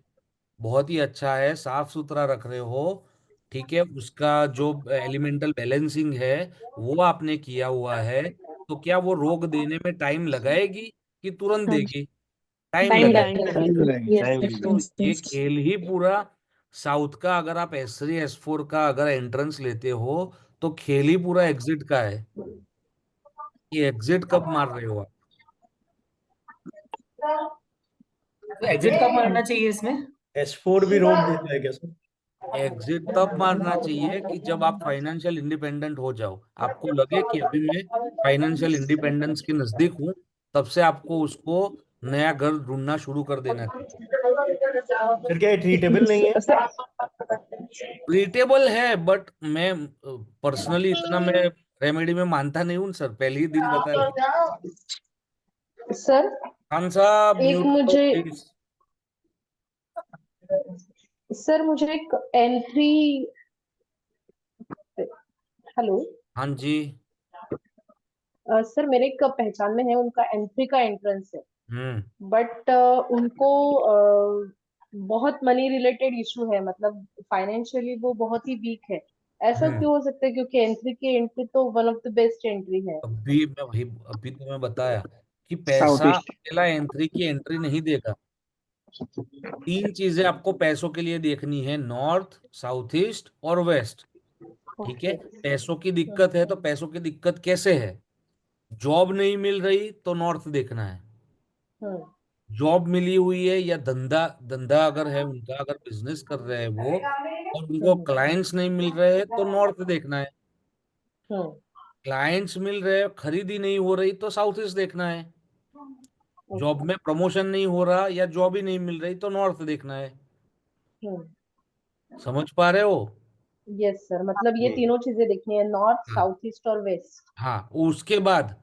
बहुत ही अच्छा है, साफ सुथरा रख रहे हो, ठीक है, उसका जो एलिमेंटल बैलेंसिंग है वो आपने किया हुआ है, तो क्या वो रोक देने में टाइम लगाएगी कि तुरंत हाँ देगी? टाइम टाइम लगाएगी। लगता टाइम लगाएगी, है। यस टाइम सर तो लगेगी। यस ये यस। खेल ही पूरा, साउथ का अगर आप S3 S4 का अगर एंट्रेंस लेते हो तो खेल ही पूरा एग्जिट का है कि एग्जिट कब मार रहे हो आप। तो एग्जिट कब मारना चाहिए इसमें? S4 भी रोक देता है क्या सर? एग्जिट तब मारना चाहिए कि जब आप फाइनेंशियल इंडिपेंडेंट हो जाओ, आपको लगे कि अभी मैं फाइनेंशियल इंडिपेंडेंस के नजदीक हूँ, तब से आपको उसको नया घर ढूंढना शुरू कर देना चाहिए। सर क्या ये ट्रीटेबल नहीं है? ट्रीटेबल है, बट मैं पर्सनली इतना मैं रेमेडी में मानता नहीं हूँ सर, पहले ही दिन बता दिया। सर खान साहब एक म्यूट करो मुझे प्लीज। सर मुझे एक एंट्री। हेलो। हाँ जी। सर मेरे एक पहचान में है, उनका एंट्री का एंट्रेंस है, हम्म बट उनको बहुत मनी रिलेटेड इशू है, मतलब फाइनेंशियली वो बहुत ही वीक है। ऐसा हम्म। क्यों हो सकता है? क्योंकि एंट्री की एंट्री तो one of the best entry है। अभी तो मैं बताया कि साउथ पैसा ईस्ट। अकेला एंट्री की एंट्री नहीं देगा। तीन चीजें आपको पैसों के लिए देखनी है, नॉर्थ, साउथ ईस्ट और वेस्ट। ठीक है, ओके। पैसों की दिक्कत है तो पैसों की दिक्कत कैसे है? जॉब नहीं मिल रही तो नॉर्थ देखना है। हम्म जॉब मिली हुई है या धंधा धंधा अगर है उनका, अगर बिजनेस कर रहे हैं वो, और उनको हम्म क्लाइंट्स नहीं मिल रहे हैं तो नॉर्थ देखना है। हम्म क्लाइंट्स मिल रहे हैं, खरीदी नहीं हो रही तो साउथ ईस्ट देखना है। Job okay. में प्रमोशन नहीं हो रहा या जॉब ही नहीं मिल रही तो नॉर्थ देखना है। हम्म समझ पा रहे हो? यस सर, मतलब ये जी। तीनों चीजें देखनी है, नॉर्थ, हाँ। साउथ ईस्ट और वेस्ट। हाँ, उसके बाद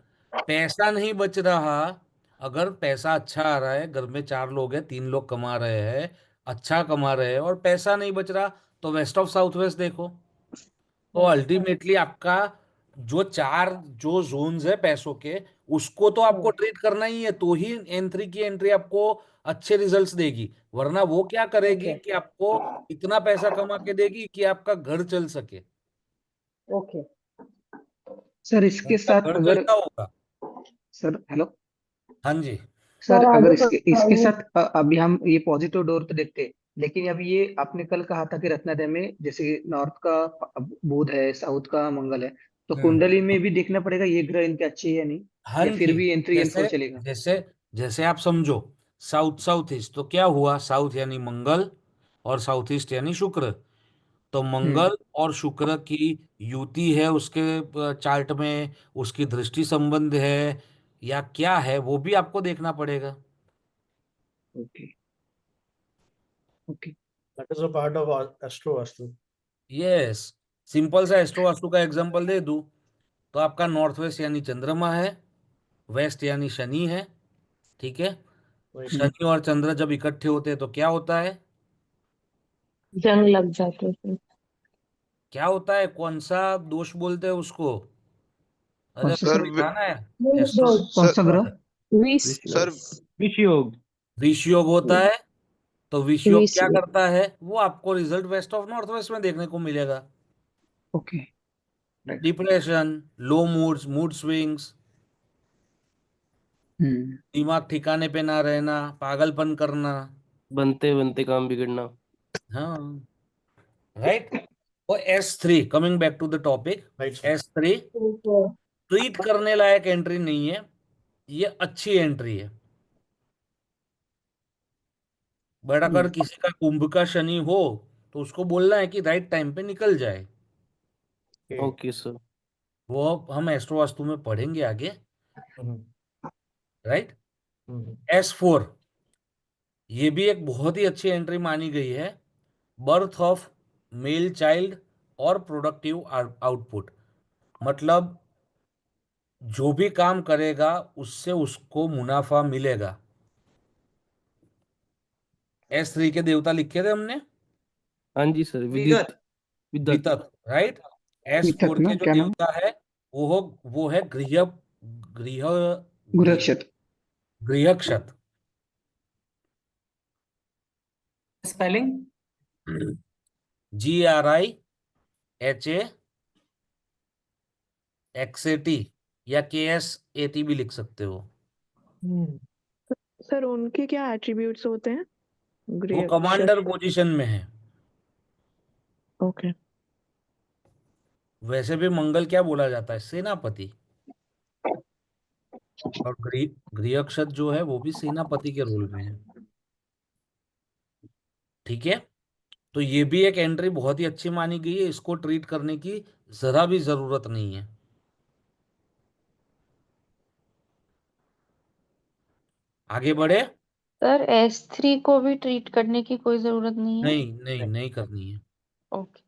पैसा नहीं बच रहा। अगर पैसा अच्छा आ रहा है, घर में चार लोग हैं, तीन लोग कमा रहे हैं, अच्छा कमा रहे हैं, और पैसा नहीं बच रहा, तो वेस्ट ऑफ साउथ वेस्ट देखो। तो हम्म अल्टीमेटली आपका जो चार जो जोन्स है पैसों के, उसको तो आपको हम्म ट्रीट करना ही है, तो ही एन3 की एंट्री आपको अच्छे रिजल्ट्स देगी। वरना वो क्या करेगी ओके कि आपको इतना पैसा कमा के देगी कि आपका घर चल सके। ओके। सर इसके आपका साथ घर अगर कैसा होगा? सर हेलो हाँ जी। सर सर अगर आगे इसके इसके बढ़ाइए। साथ अभी हम ये पॉजिटिव डोर तो देखते हैं, लेकिन अभी ये आपने कल कहा था कि रत्नदय में जैसे नॉर्थ का बुध है, साउथ का मंगल है, तो हम्म। कुंडली में भी देखना पड़ेगा ये ग्रह इनके अच्छे है या नहीं, हाँ या फिर जी। भी एन3 एन4 जैसे चलेगा? जैसे जैसे आप समझो, साउथ साउथ ईस्ट तो क्या हुआ? साउथ यानी मंगल और साउथ ईस्ट यानी शुक्र। तो हम्म। मंगल और शुक्र की युति है उसके चार्ट में, उसकी दृष्टि संबंध है या क्या है, वो भी आपको देखना पड़ेगा। Okay okay. That is a part of Astro Vastu. Yes. Simple सा एस्ट्रो वास्तु का एग्जांपल दे दूं तो आपका नॉर्थ वेस्ट यानी चंद्रमा है, वेस्ट यानी शनि है। ठीक है। Right. शनि और चंद्र जब इकट्ठे होते हैं तो क्या होता है? जंग लग जाते हैं। क्या होता है? कौन सा दोष बोलते हैं उसको? कौन अरे सा सर सर? था ना, एस्ट्रो। दोस्त। कौन सर सा ग्रह? विष सर विष योग। विष योग होता है। तो विष योग विष क्या करता है? वो आपको result west of north west में देखने को मिलेगा। Okay right. Depression, low moods, mood swings, hmm. दिमाग ठिकाने पे ना रहना, पागलपन करना। बनते बनते काम बिगड़ना। हाँ, राइट। और S3, coming back to the topic, Right, sir. S3 treat करने लायक एंट्री नहीं है, ये अच्छी एंट्री है। बट अगर किसी का कुंभ का शनि हो तो उसको बोलना है कि राइट टाइम पे निकल जाए। Okay. Okay sir. वो हम एस्ट्रो वास्तु में पढ़ेंगे आगे। Mhm. राइट। Mhm. S4 ये भी एक बहुत ही अच्छी एंट्री मानी गई है। बर्थ ऑफ मेल चाइल्ड और प्रोडक्टिव आउटपुट, मतलब जो भी काम करेगा उससे उसको मुनाफा मिलेगा। S3 के देवता लिखे थे हमने, हाँ जी सर, विगत। विदित। विदत। वितत। राइट। वितक S4 ना, के जो क्या नाम? देवता है वो है गृह गृह गृह गुरक्षत। गृहक्षत। स्पेलिंग? GRIHAXAT या KSAT भी लिख सकते हो। सर उनके क्या एट्रीब्यूट्स होते हैं? वो गृहक्षत। कमांडर पोजीशन में है। ओके। वैसे भी मंगल क्या बोला जाता है? सेनापति। और गृहक्षत जो है वो भी सेनापति के रोल में है। ठीक है। तो ये भी एक एंट्री बहुत ही अच्छी मानी गई है, इसको ट्रीट करने की जरा भी जरूरत नहीं है। आगे बढ़े? सर S3 को भी ट्रीट करने की कोई जरूरत नहीं है? नहीं नहीं नहीं करनी है। ओके।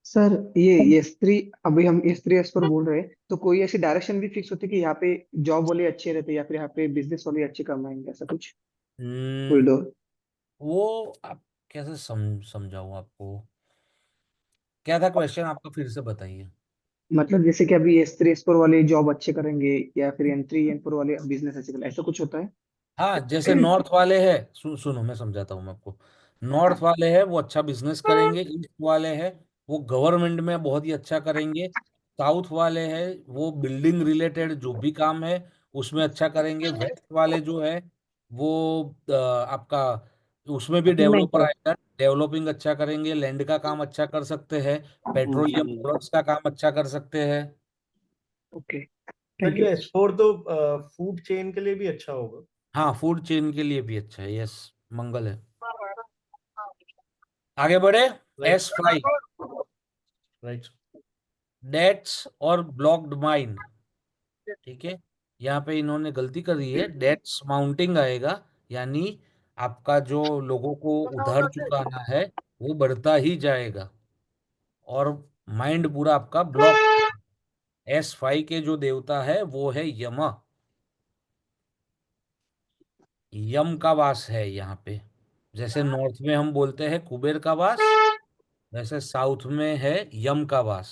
सर ये स्त्री, अभी हम स्त्री एस पर बोल रहे हैं, तो कोई ऐसी डायरेक्शन भी फिक्स होती है कि यहाँ पे जॉब वाले अच्छे रहते हैं या फिर यहाँ पे बिजनेस वाले अच्छे कमाएंगे, ऐसा कुछ कोई हम्म, डोर? वो आप कैसे समझाऊं आपको? क्या था क्वेश्चन आपका, फिर से बताइए। मतलब जैसे कि अभी स्त्री एस पर वाले जॉब अच्छे करेंगे या फिर एन3 एन4 वाले बिजनेस अच्छे करेंगे, ऐसा कुछ होता है? हाँ, जैसे नॉर्थ वाले हैं, सुनो मैं समझाता हूँ मैं आपको। नॉर्थ वाले हैं वो अच्छा बिजनेस करेंगे, ईस्ट वाले हैं वो गवर्नमेंट में बहुत ही अच्छा करेंगे, साउथ वाले हैं वो बिल्डिंग रिलेटेड जो भी काम है उसमें अच्छा करेंगे, वेस्ट वाले जो है वो आपका उसमें भी डेवलपर Implemented. आएगा, डेवलपिंग अच्छा करेंगे, लैंड का काम अच्छा कर सकते हैं, पेट्रोलियम जी प्रोडक्ट्स का काम अच्छा कर सकते हैं। ओके, सर थैंक ये यू। S4 तो फूड चेन के लिए भी अच्छा होगा। हाँ, फूड चेन के लिए भी अच्छा है, यस, मंगल है। आगे बढ़े। Right S5, right. डेट्स और ब्लॉक्ड माइन। ठीक है, यहाँ पे इन्होंने गलती करी है, डेट्स माउंटिंग आएगा, यानी आपका जो लोगों को उधार चुकाना है वो बढ़ता ही जाएगा, और माइंड पूरा आपका ब्लॉक। S5 के जो देवता है वो है यमा, यम का वास है यहाँ पे। जैसे नॉर्थ में हम बोलते हैं कुबेर का वास, वैसे साउथ में है यम का वास।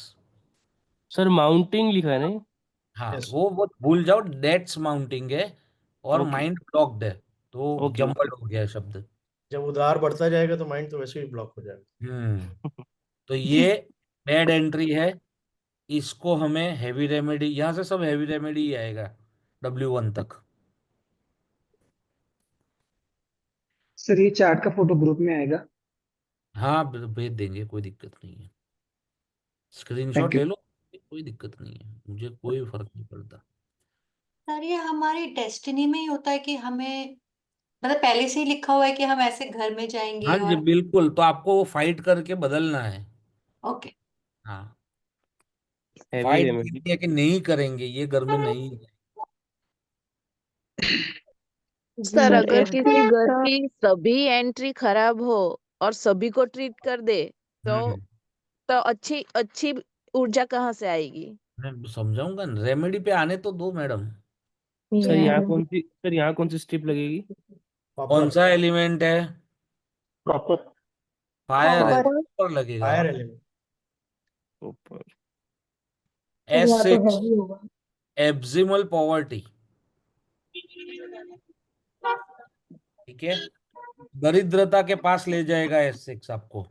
सर माउंटिंग लिखा है नहीं? हाँ, यस, वो भूल जाओ, डेट्स माउंटिंग है और ओके माइंड ब्लॉक्ड है, तो ओके ओके। जम्बल हो गया शब्द। जब उधार बढ़ता जाएगा तो माइंड तो वैसे ही ब्लॉक हो जाएगा। तो ये बैड एंट्री है, इसको हमें हैवी रेमेडी, यहाँ से सब हैवी रेमेडी ही आएगा W1 तक। सर ये चार्ट का फोटो ग्रुप में आएगा। हाँ, भेज देंगे, कोई दिक्कत नहीं है, थैंक स्क्रीनशॉट यू। ले लो, कोई दिक्कत नहीं है, मुझे कोई फर्क नहीं पड़ता। सर ये हमारी डेस्टिनी में ही होता है कि हमें मतलब पहले से ही लिखा हुआ है कि हम ऐसे घर में हाँ जाएंगे जी, और बिल्कुल, तो आपको वो फाइट करके बदलना है। ओके। हाँ, हैवी फाइट रेमेडी। करनी है कि नहीं करेंगे, ये घर में नहीं है। सर अगर किसी घर सर की सभी एंट्री खराब हो और सभी को ट्रीट कर दे तो हम्म तो अच्छी अच्छी ऊर्जा कहाँ से आएगी? मैं समझाऊंगा, रेमेडी पे आने तो दो मैडम। सर यहाँ कौन सी स्ट्रिप लगेगी? कौन कॉपर। सा एलिमेंट है? प्रॉपर फायर है, कॉपर है। ऊपर लगेगा। Fire element. ऊपर। सर यहाँ तो S6, हैवी होगा। एब्जिमल पॉवर्टी। ठीक है, दरिद्रता के पास ले जाएगा S6 आपको,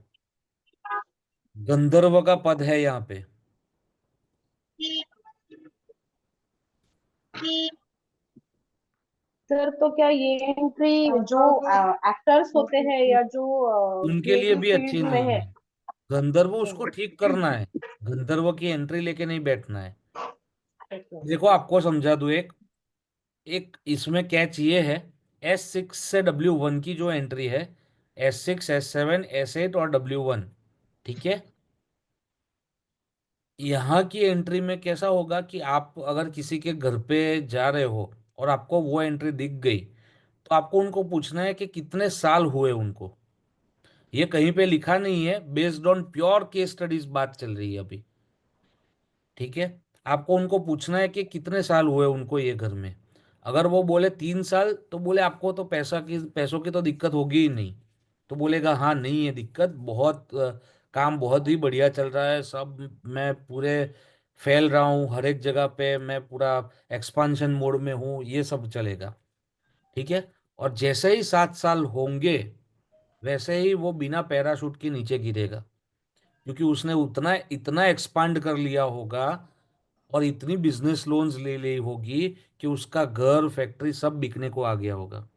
गंधर्व का पद है यहाँ पे। सर तो क्या ये एंट्री जो एक्टर्स होते हैं या जो उनके लिए क्रिएटिव भी अच्छी फील्ड में नहीं है? है, गंधर्व उसको ठीक करना है, गंधर्व की एंट्री लेके नहीं बैठना है। देखो आपको समझा दूं, एक एक इसमें कैच ये है, S6 से W1 की जो एंट्री है, S6, S7, S8 और W1, ठीक है, यहाँ की एंट्री में कैसा होगा कि आप अगर किसी के घर पे जा रहे हो और आपको वो एंट्री दिख गई, तो आपको उनको पूछना है कि कितने साल हुए उनको। ये कहीं पे लिखा नहीं है, based on pure case studies बात चल रही है अभी। ठीक है, आपको उनको पूछना है कि कितने साल हुए उनको ये घर में। अगर वो बोले 3 साल, तो बोले आपको तो पैसों की तो दिक्कत होगी ही नहीं, तो बोलेगा हाँ नहीं है दिक्कत, बहुत काम बहुत ही बढ़िया चल रहा है सब, मैं पूरे फैल रहा हूँ हर एक जगह पे, मैं पूरा एक्सपांशन मोड में हूँ, ये सब चलेगा। ठीक है, और जैसे ही 7 साल होंगे, वैसे ही वो बिना पैराशूट के नीचे गिरेगा, क्योंकि उसने उतना इतना एक्सपांड कर लिया होगा और इतनी बिजनेस लोन्स ले ली होगी कि उसका घर फैक्ट्री सब बिकने को आ गया होगा।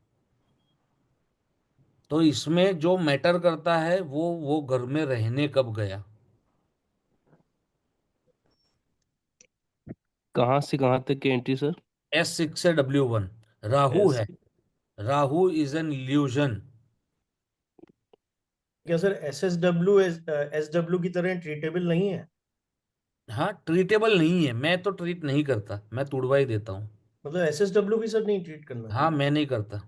तो इसमें जो मैटर करता है वो घर में रहने कब गया। कहाँ से कहाँ तक की एंट्री सर? S6 से W1, राहु एस। है, राहु इज एन इल्यूजन। क्या सर SSW की तरह ट्रीटेबल नहीं है? हाँ, ट्रीटेबल नहीं है, मैं तो ट्रीट नहीं करता, मैं तुड़वा ही देता हूँ। मतलब SSW भी सर नहीं ट्रीट करना? हाँ, मैं नहीं करता,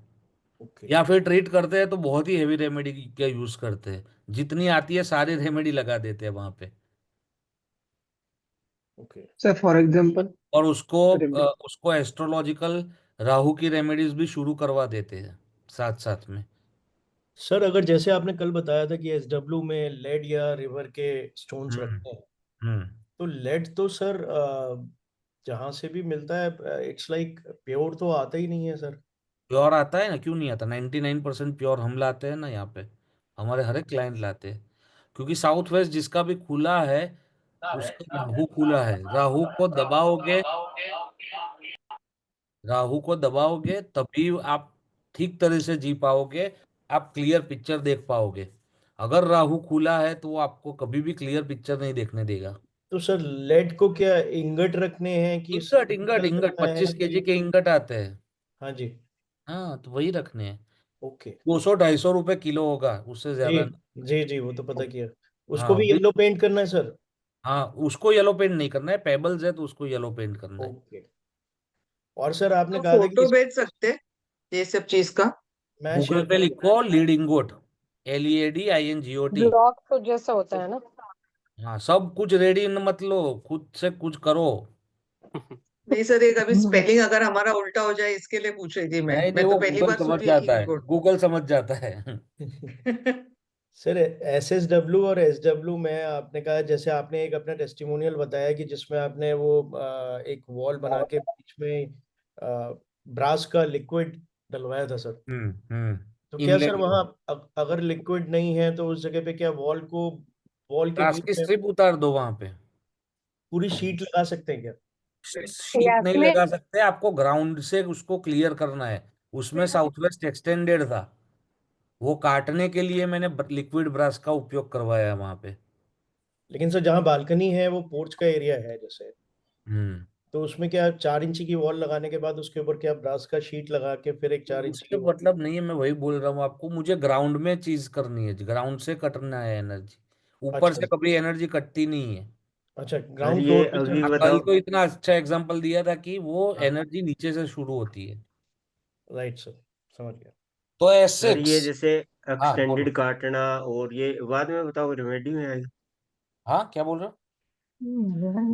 ओके या फिर ट्रीट करते हैं तो बहुत ही हेवी रेमेडी का यूज करते हैं, जितनी आती है सारी रेमेडी लगा देते हैं वहां पे, ओके। सर फॉर एग्जांपल और उसको रेमेडी। उसको एस्ट्रोलॉजिकल राहु की रेमेडीज भी शुरू करवा देते हैं साथ साथ में। सर अगर जैसे आपने कल बताया था कि SW में लेड या रिवर के स्टोन्स हम्म रखते हैं, हम्म तो लेड तो सर जहाँ से भी मिलता है इट्स लाइक प्योर तो आता ही नहीं है सर। प्योर आता है ना, क्यों नहीं आता, 99% प्योर हम लाते हैं ना यहाँ पे, हमारे हर एक क्लाइंट लाते हैं, क्योंकि साउथ वेस्ट जिसका भी खुला है उसका राहु खुला है, राहु को दबाओगे तभी आप ठीक तरह से जी पाओगे, आप क्लियर पिक्चर देख पाओगे। अगर राहु खुला है तो वो आपको कभी भी क्लियर पिक्चर नहीं देखने देगा। तो सर लेड को क्या इंगट रखने हैं कि इंगट इंगट इंगट रखना है 25 kg कि? के इंगट आते हैं। हाँ जी। हाँ तो वही रखने हैं। ओके। 200-250 रुपए किलो होगा, उससे जी ज्यादा नहीं। जी जी, वो तो पता किया। उसको हाँ भी येलो पेंट करना है सर? हाँ, उसको येलो पेंट नहीं करना है, पेबल्स है तो उसको येलो पेंट करना है। ओके। और सर आपने तो कहा था कि फोटो भेज सकते हैं ये सब चीज का? मैं गूगल शेयर पे कर। लिखो लीड इंगोट, LEADINGOT। ब्लॉक तो जैसा होता है ना। हाँ, सब कुछ रेडी मत लो, खुद से कुछ करो। नहीं सर, ये कभी स्पेलिंग अगर हमारा उल्टा हो जाए इसके लिए पूछ रही थी मैं नहीं नहीं, मैं तो वो पहली गूगल बार समझ सुन रही जाता है, इंगोट। गूगल समझ जाता है। सर SSW और SW में आपने कहा, जैसे आपने एक अपना टेस्टिमोनियल बताया कि जिसमें आपने वो एक वॉल बना के बीच में ब्रास का लिक्विड डलवाया था सर। तो क्या सर इनलेट वहाँ अगर लिक्विड नहीं है तो उस जगह पे क्या वॉल के प्लास बीच की में स्ट्रिप उतार दो वहां पे। पूरी शीट लगा सकते हैं क्या? शीट नहीं यास्मीन, लगा सकते, आपको ग्राउंड से उसको क्लियर करना है। उसमें साउथ वेस्ट एक्सटेंडेड था, वो काटने के लिए मैंने लिक्विड ब्रश का उपयोग करवाया वहां पे। लेकिन सर जहाँ बालकनी है वो पोर्च का एरिया है जैसे, हम्म तो उसमें क्या 4 इंची की वॉल लगाने के बाद उसके ऊपर क्या ब्रास का शीट लगा के फिर एक 4 इंची उससे की वॉल? मतलब नहीं है, मैं वही बोल रहा हूँ आपको, मुझे ग्राउंड में चीज करनी है, ग्राउंड से कटना है एनर्जी। ऊपर अच्छा से कभी एनर्जी कटती नहीं है। अच्छा, सर ग्राउंड ये फ्लोर पे अभी सर। कल बताओ। तो इतना अच्छा एग्जांपल दिया था कि वो हाँ, एनर्जी नीचे से शुरू होती है। राइट सर, समझ गया। तो सर S6। ये जैसे हाँ बोलो। एक्सटेंडेड काटना और ये बाद में बताओ, रेमेडी में आएगा। हाँ क्या बोल रहे हो?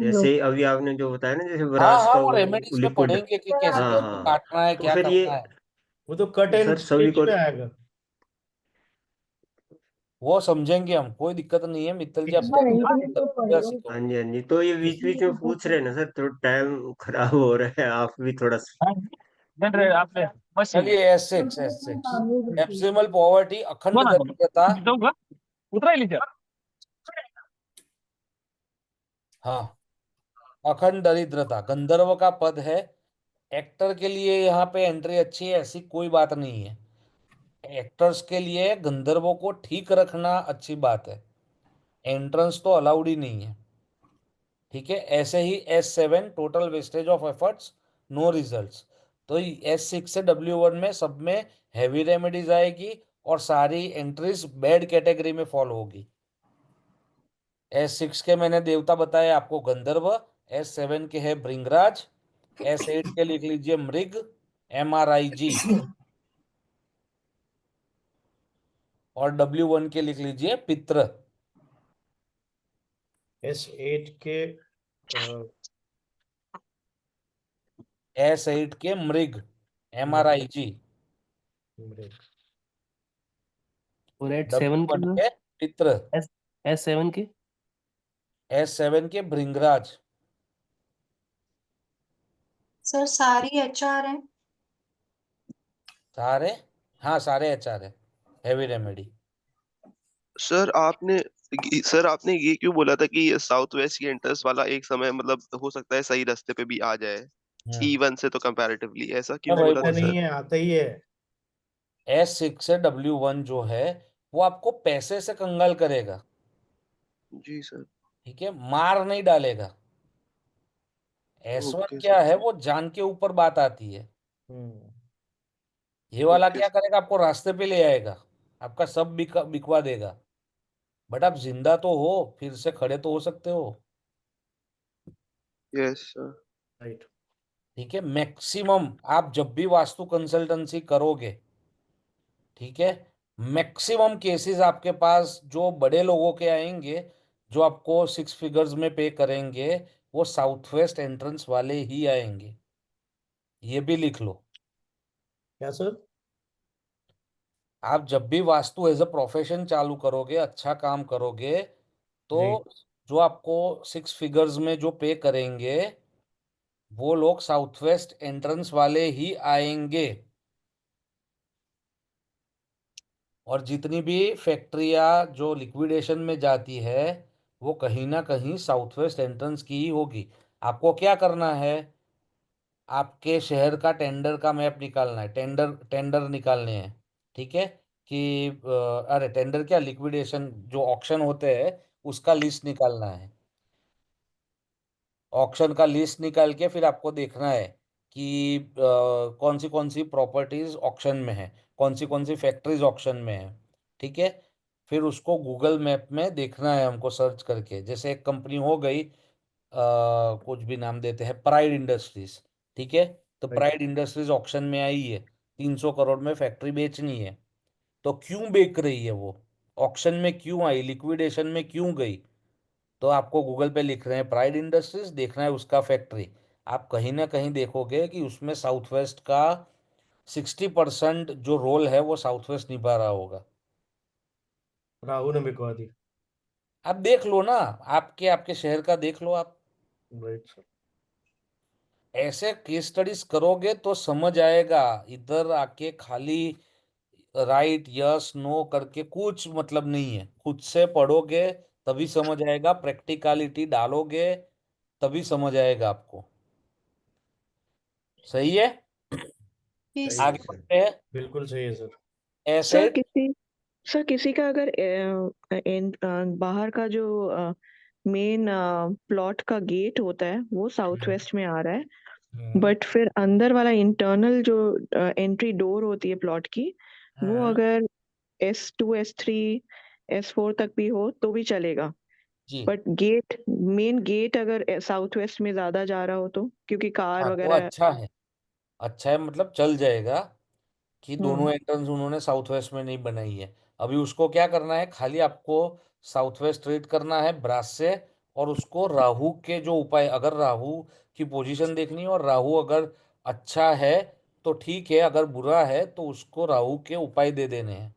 जैसे अभी आपने जो बताया ना, जैसे हाँ ब्रास हाँ, का वो वो रेमेडीज में लिक्विड। पढ़ेंगे कि कैसे हाँ कैसे हाँ। काटना है, तो क्या फिर ये करना है। वो तो कट एंड सर सभी स्टिच को। में आएगा। वो समझेंगे हम, कोई दिक्कत नहीं है मित्तल जी, आपको पूरा हाँ सिखाऊंगा। जी हाँ जी, तो ये बीच बीच में पूछ रहे हैं ना सर, थोड़ा टाइम खराब हो रहा है, आप भी थोड़ा चलिए S6 एब्सिमल पॉवर्टी, अखंड दरिद्रता। हाँ, अखंड दरिद्रता गंधर्व का पद है। एक्टर के लिए यहाँ पे एंट्री अच्छी है, ऐसी कोई बात नहीं है। एक्टर्स के लिए गंधर्वों को ठीक रखना अच्छी बात है, एंट्रेंस तो अलाउड ही नहीं है। ठीक है, ऐसे ही S7 total wastage of efforts, no results. तो S6 से W1 में सब में हैवी रेमेडीज आएगी और सारी एंट्रीज बैड कैटेगरी में फॉल होगी। S6 के मैंने देवता बताए आपको गंधर्व, S7 के है भृंगराज, S8 के लिख लीजिए मृग, MRIG, और W1 के लिख लीजिए पित्र। S8 के S8 के मृग, MRIG, और W1 H7 के के पित्र, S7 के S7 के भृंगराज। सर सारी HR है। सारे, हाँ सारे HR है, हैवी रेमेडी। सर आपने सर आपने ये क्यों बोला था कि ये साउथ वेस्ट एंटर्स वाला एक समय मतलब हो सकता है सही रास्ते पे भी आ जाए E1 से, तो कंपैरेटिवली ऐसा मैं क्यों वही बोला ऐसा था बोल सर? नहीं है, आता ही है। S6 से W1 जो है वो आपको पैसे से कंगाल करेगा। जी सर। ठीक है, मार नहीं डालेगा। S1 ओके क्या सर। है, वो जान के ऊपर बात आती है। हम्म। ये वाला ओके क्या करेगा, आपको रास्ते पे ले आएगा, आपका सब बिकवा देगा। बट आप जिंदा तो हो, फिर से खड़े तो हो सकते हो। Yes sir. राइट। ठीक है, मैक्सिमम आप जब भी वास्तु कंसल्टेंसी करोगे, ठीक है, मैक्सिमम केसेस आपके पास जो बड़े लोगों के आएंगे, जो आपको 6 फिगर्स में पे करेंगे, वो साउथ वेस्ट एंट्रेंस वाले ही आएंगे। ये भी लिख लो। क्या सर? आप जब भी वास्तु एज अ प्रोफेशन चालू करोगे, अच्छा काम करोगे, तो जी। जो आपको 6 फिगर्स में जो पे करेंगे, वो लोग साउथ वेस्ट एंट्रेंस वाले ही आएंगे। और जितनी भी फैक्ट्रियां जो लिक्विडेशन में जाती है, वो कहीं ना कहीं साउथ वेस्ट एंट्रेंस की ही होगी। आपको क्या करना है, आपके शहर का टेंडर का मैप निकालना है, टेंडर टेंडर निकालने हैं, ठीक है, कि अरे टेंडर क्या, लिक्विडेशन जो ऑक्शन होते हैं उसका लिस्ट निकालना है। ऑक्शन का लिस्ट निकाल के फिर आपको देखना है कि कौन सी प्रॉपर्टीज ऑक्शन में है, कौन सी फैक्ट्रीज ऑक्शन में है, ठीक है। फिर उसको गूगल मैप में देखना है हमको, सर्च करके। जैसे एक कंपनी हो गई, कुछ भी नाम देते हैं, प्राइड इंडस्ट्रीज, ठीक है। तो राइट। प्राइड इंडस्ट्रीज ऑक्शन में आई है, 300 करोड़ में फैक्ट्री बेचनी है। तो क्यों बेच रही है वो, ऑक्शन में क्यों आई, लिक्विडेशन में क्यों गई? तो आपको गूगल पे लिख रहे हैं प्राइड इंडस्ट्रीज, देखना है उसका फैक्ट्री। आप कहीं ना कहीं देखोगे कि उसमें साउथ वेस्ट का 60% जो रोल है वो साउथ वेस्ट निभा रहा होगा। राहु ने बिकवा दी। आप देख लो ना, आपके आपके शहर का देख लो आप। Right sir. ऐसे केस स्टडीज करोगे तो समझ आएगा। इधर आके खाली राइट यस नो करके कुछ मतलब नहीं है। खुद से पढ़ोगे तभी समझ आएगा, प्रैक्टिकलिटी डालोगे तभी समझ आएगा आपको। सही है। सही है आगे सर, बढ़ते हैं। बिल्कुल सही है सर। Sir asset. किसी का अगर बाहर का जो मेन प्लॉट का गेट होता है वो साउथ वेस्ट में आ रहा है, बट फिर अंदर वाला इंटरनल जो एंट्री डोर होती है प्लॉट की, वो अगर S2 S3 S4 तक भी हो तो भी चलेगा, जी बट मेन गेट अगर साउथ वेस्ट में ज्यादा जा रहा हो तो, क्योंकि कार हाँ, तो वगैरह। अच्छा है। अच्छा है, मतलब चल जाएगा कि दोनों हम्म एंट्रेंस उन्होंने साउथ वेस्ट में नहीं बनाई है। अभी उसको क्या करना है, खाली आपको साउथ वेस्ट ट्रीट करना है ब्रास से। और उसको राहु के जो उपाय, अगर राहु की पोजीशन देखनी है और राहु अगर अच्छा है तो ठीक है, अगर बुरा है तो उसको राहु के उपाय दे देने हैं।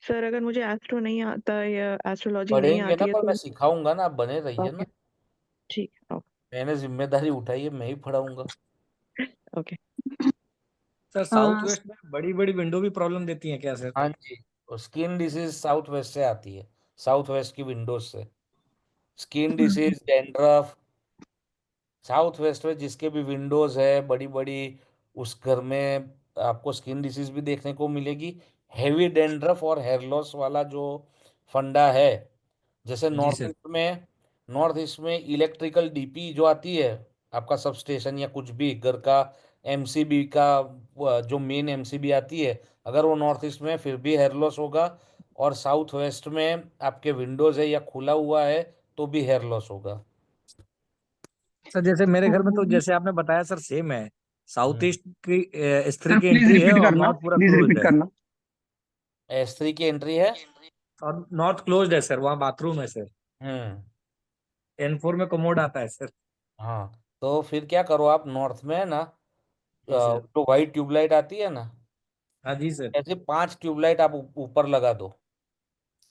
सर अगर मुझे एस्ट्रो नहीं आता या एस्ट्रोलॉजी नहीं पढ़ेंगे ना, आती है पर मैं तो। सिखाऊंगा ना, आप बने रहिए ना। ओके, ठीक है। मैंने जिम्मेदारी उठाई है, मैं ही पढ़ाऊंगा। ओके। सर साउथ वेस्ट में बड़ी बड़ी विंडो भी प्रॉब्लम देती है क्या सर? हाँ जी, और स्किन डिसीज साउथ वेस्ट से आती है, साउथ वेस्ट की विंडोज से। Skin disease, dandruff, south west में जिसके भी विंडोज है बड़ी बड़ी, उस घर में आपको स्किन डिसीज भी देखने को मिलेगी। हेवी डैंड्रफ और हेयर लॉस वाला जो फंडा है, जैसे जी सर। नॉर्थ ईस्ट में इलेक्ट्रिकल डीपी जो आती है, आपका सब स्टेशन या कुछ भी घर का एमसीबी का, जो मेन एमसीबी आती है, अगर वो नॉर्थ ईस्ट में है, फिर भी हेयर लॉस होगा। और साउथ वेस्ट में आपके विंडोज है या खुला हुआ है तो भी हेयर लॉस होगा। सर जैसे मेरे घर में तो जैसे आपने बताया सर सेम है, साउथ हम्म। ईस्ट की सर स्त्री की प्लीज एंट्री है रिपीट और करना, नॉर्थ पूरा प्लीज क्लोज्ड रिपीट है। करना। S3 की एंट्री है। और नॉर्थ क्लोज्ड है सर, वहाँ बाथरूम है सर। हम्म। N4 में कमोड आता है सर। हाँ, तो फिर क्या करो, आप नॉर्थ में है ना, जी सर। तो वाइट ट्यूबलाइट आती है ना, हाँ जी सर। ऐसे 5 ट्यूबलाइट आप ऊपर लगा दो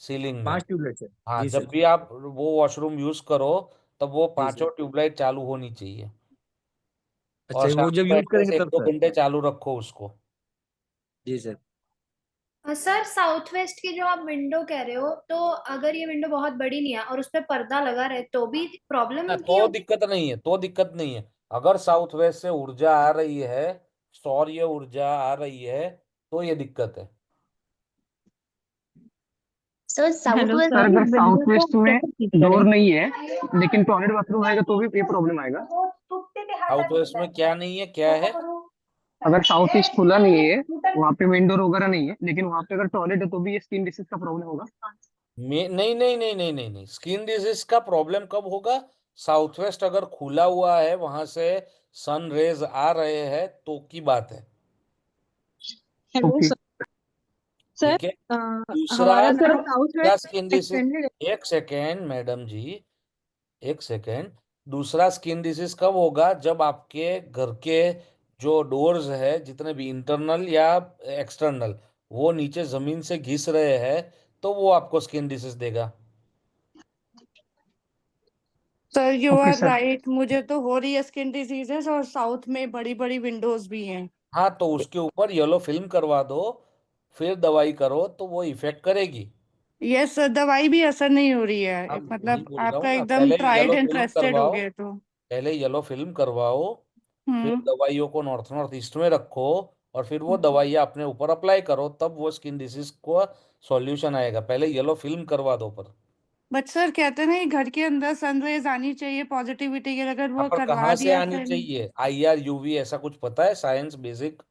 सीलिंग में। 5 ट्यूबलाइट सर। हाँ, जी जब सर। भी आप वो वॉशरूम यूज करो तब वो जी सर। पांचों ट्यूबलाइट चालू होनी चाहिए। और अच्छा शाम वो जब को यूज एटलीस्ट करेंगे एक तब दो सर। घंटे चालू रखो उसको। जी सर। सर साउथ वेस्ट की जो आप विंडो कह रहे हो, तो अगर ये विंडो बहुत बड़ी नहीं है और उस पे पर्दा लगा रहे तो भी प्रॉब्लम ना, की तो दिक्कत नहीं है, तो दिक्कत नहीं है। अगर साउथ वेस्ट से ऊर्जा आ रही है, सौर्य ऊर्जा आ रही है, तो ये दिक्कत है। Sir south hello sir west sir. अगर की साउथ विंडो को वेस्ट में कैसे ठीक डोर करें? नहीं है लेकिन टॉयलेट बाथरूम आएगा तो भी ये प्रॉब्लम आएगा। साउथ वेस्ट में क्या नहीं है, क्या है? अगर साउथ ईस्ट खुला नहीं है, वहाँ पे मेन डोर वगैरह नहीं है, लेकिन वहाँ पे अगर टॉयलेट है तो भी ये स्किन डिसीज का प्रॉब्लम होगा। नहीं नहीं नहीं नहीं नहीं नहीं, स्किन डिजीज का प्रॉब्लम कब होगा? साउथ वेस्ट अगर खुला हुआ है, वहां से सन रेज आ रहे हैं तो की बात है। Hello okay. सर। सर ठीक है। दूसरा, हमारा सर साउथ दूसरा वेस्ट स्किन डिसीज, एक्सटेंडेड है। एक सेकेंड मैडम जी, एक सेकेंड। दूसरा स्किन डिसीज कब होगा? जब आपके घर के जो डोर्स है, जितने भी इंटरनल या एक्सटर्नल, वो नीचे जमीन से घिस रहे हैं, तो वो आपको स्किन डिसीज देगा। Sir you okay are sir. Right, मुझे तो हो रही है स्किन डिजीजेस, और साउथ में बड़ी बड़ी विंडोज भी हैं। हाँ, तो उसके ऊपर येलो फिल्म करवा दो, फिर दवाई करो तो वो इफेक्ट करेगी। यस सर, दवाई भी असर नहीं हो रही हाँ, है, वही मतलब बोल रहा आपका हूँ ना, एकदम पहले tried yellow and film trusted हो करवाओ, गए तो। पहले येलो फिल्म करवाओ, फिर हम्म। दवाइयों को नॉर्थ नॉर्थ ईस्ट में रखो और फिर वो दवाइयाँ अपने ऊपर अप्लाई करो, तब वो स्किन डिसीज को सॉल्यूशन आएगा। पहले येलो फिल्म करवा दो पर। बट सर कहते हैं ना ये घर के अंदर सनरेज आनी चाहिए पॉजिटिविटी के, अगर हाँ, वो पर करवा कहाँ से दिया आनी फिर। चाहिए? IR UV ऐसा कुछ पता है? साइंस बेसिक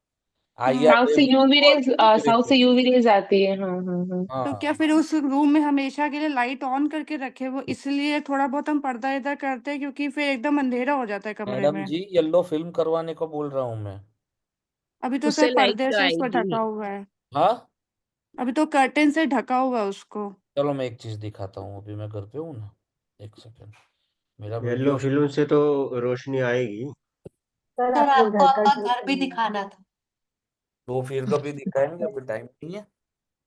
IR साउथ से रेज यूवी और रेज UV साउथ से रेज। यूवी रेज आती है। हाँ हाँ हाँ। तो क्या हाँ फिर उस रूम में हमेशा के लिए लाइट ऑन करके रखे? वो इसलिए थोड़ा बहुत हम पर्दा इधर करते हैं क्योंकि फिर एकदम अंधेरा हो जाता है कमरे मैडम में। जी, येलो फिल्म करवाने को बोल रहा हूँ मैं। अभी तो उससे सर लाइट पर्दे से उसको आएगी। ढका हुआ है। हाँ, अभी तो कर्टेन से ढका हुआ है उसको। चलो मैं एक चीज दिखाता हूँ, अभी मैं घर पे हूँ ना, एक सेकेंड। मेरा येलो वीडियो, फिल्म से तो रोशनी आएगी। सर सर आपने आपको घर का आपका घर भी दिखाना था। तो फिर कभी दिखाएंगे, अभी टाइम नहीं है।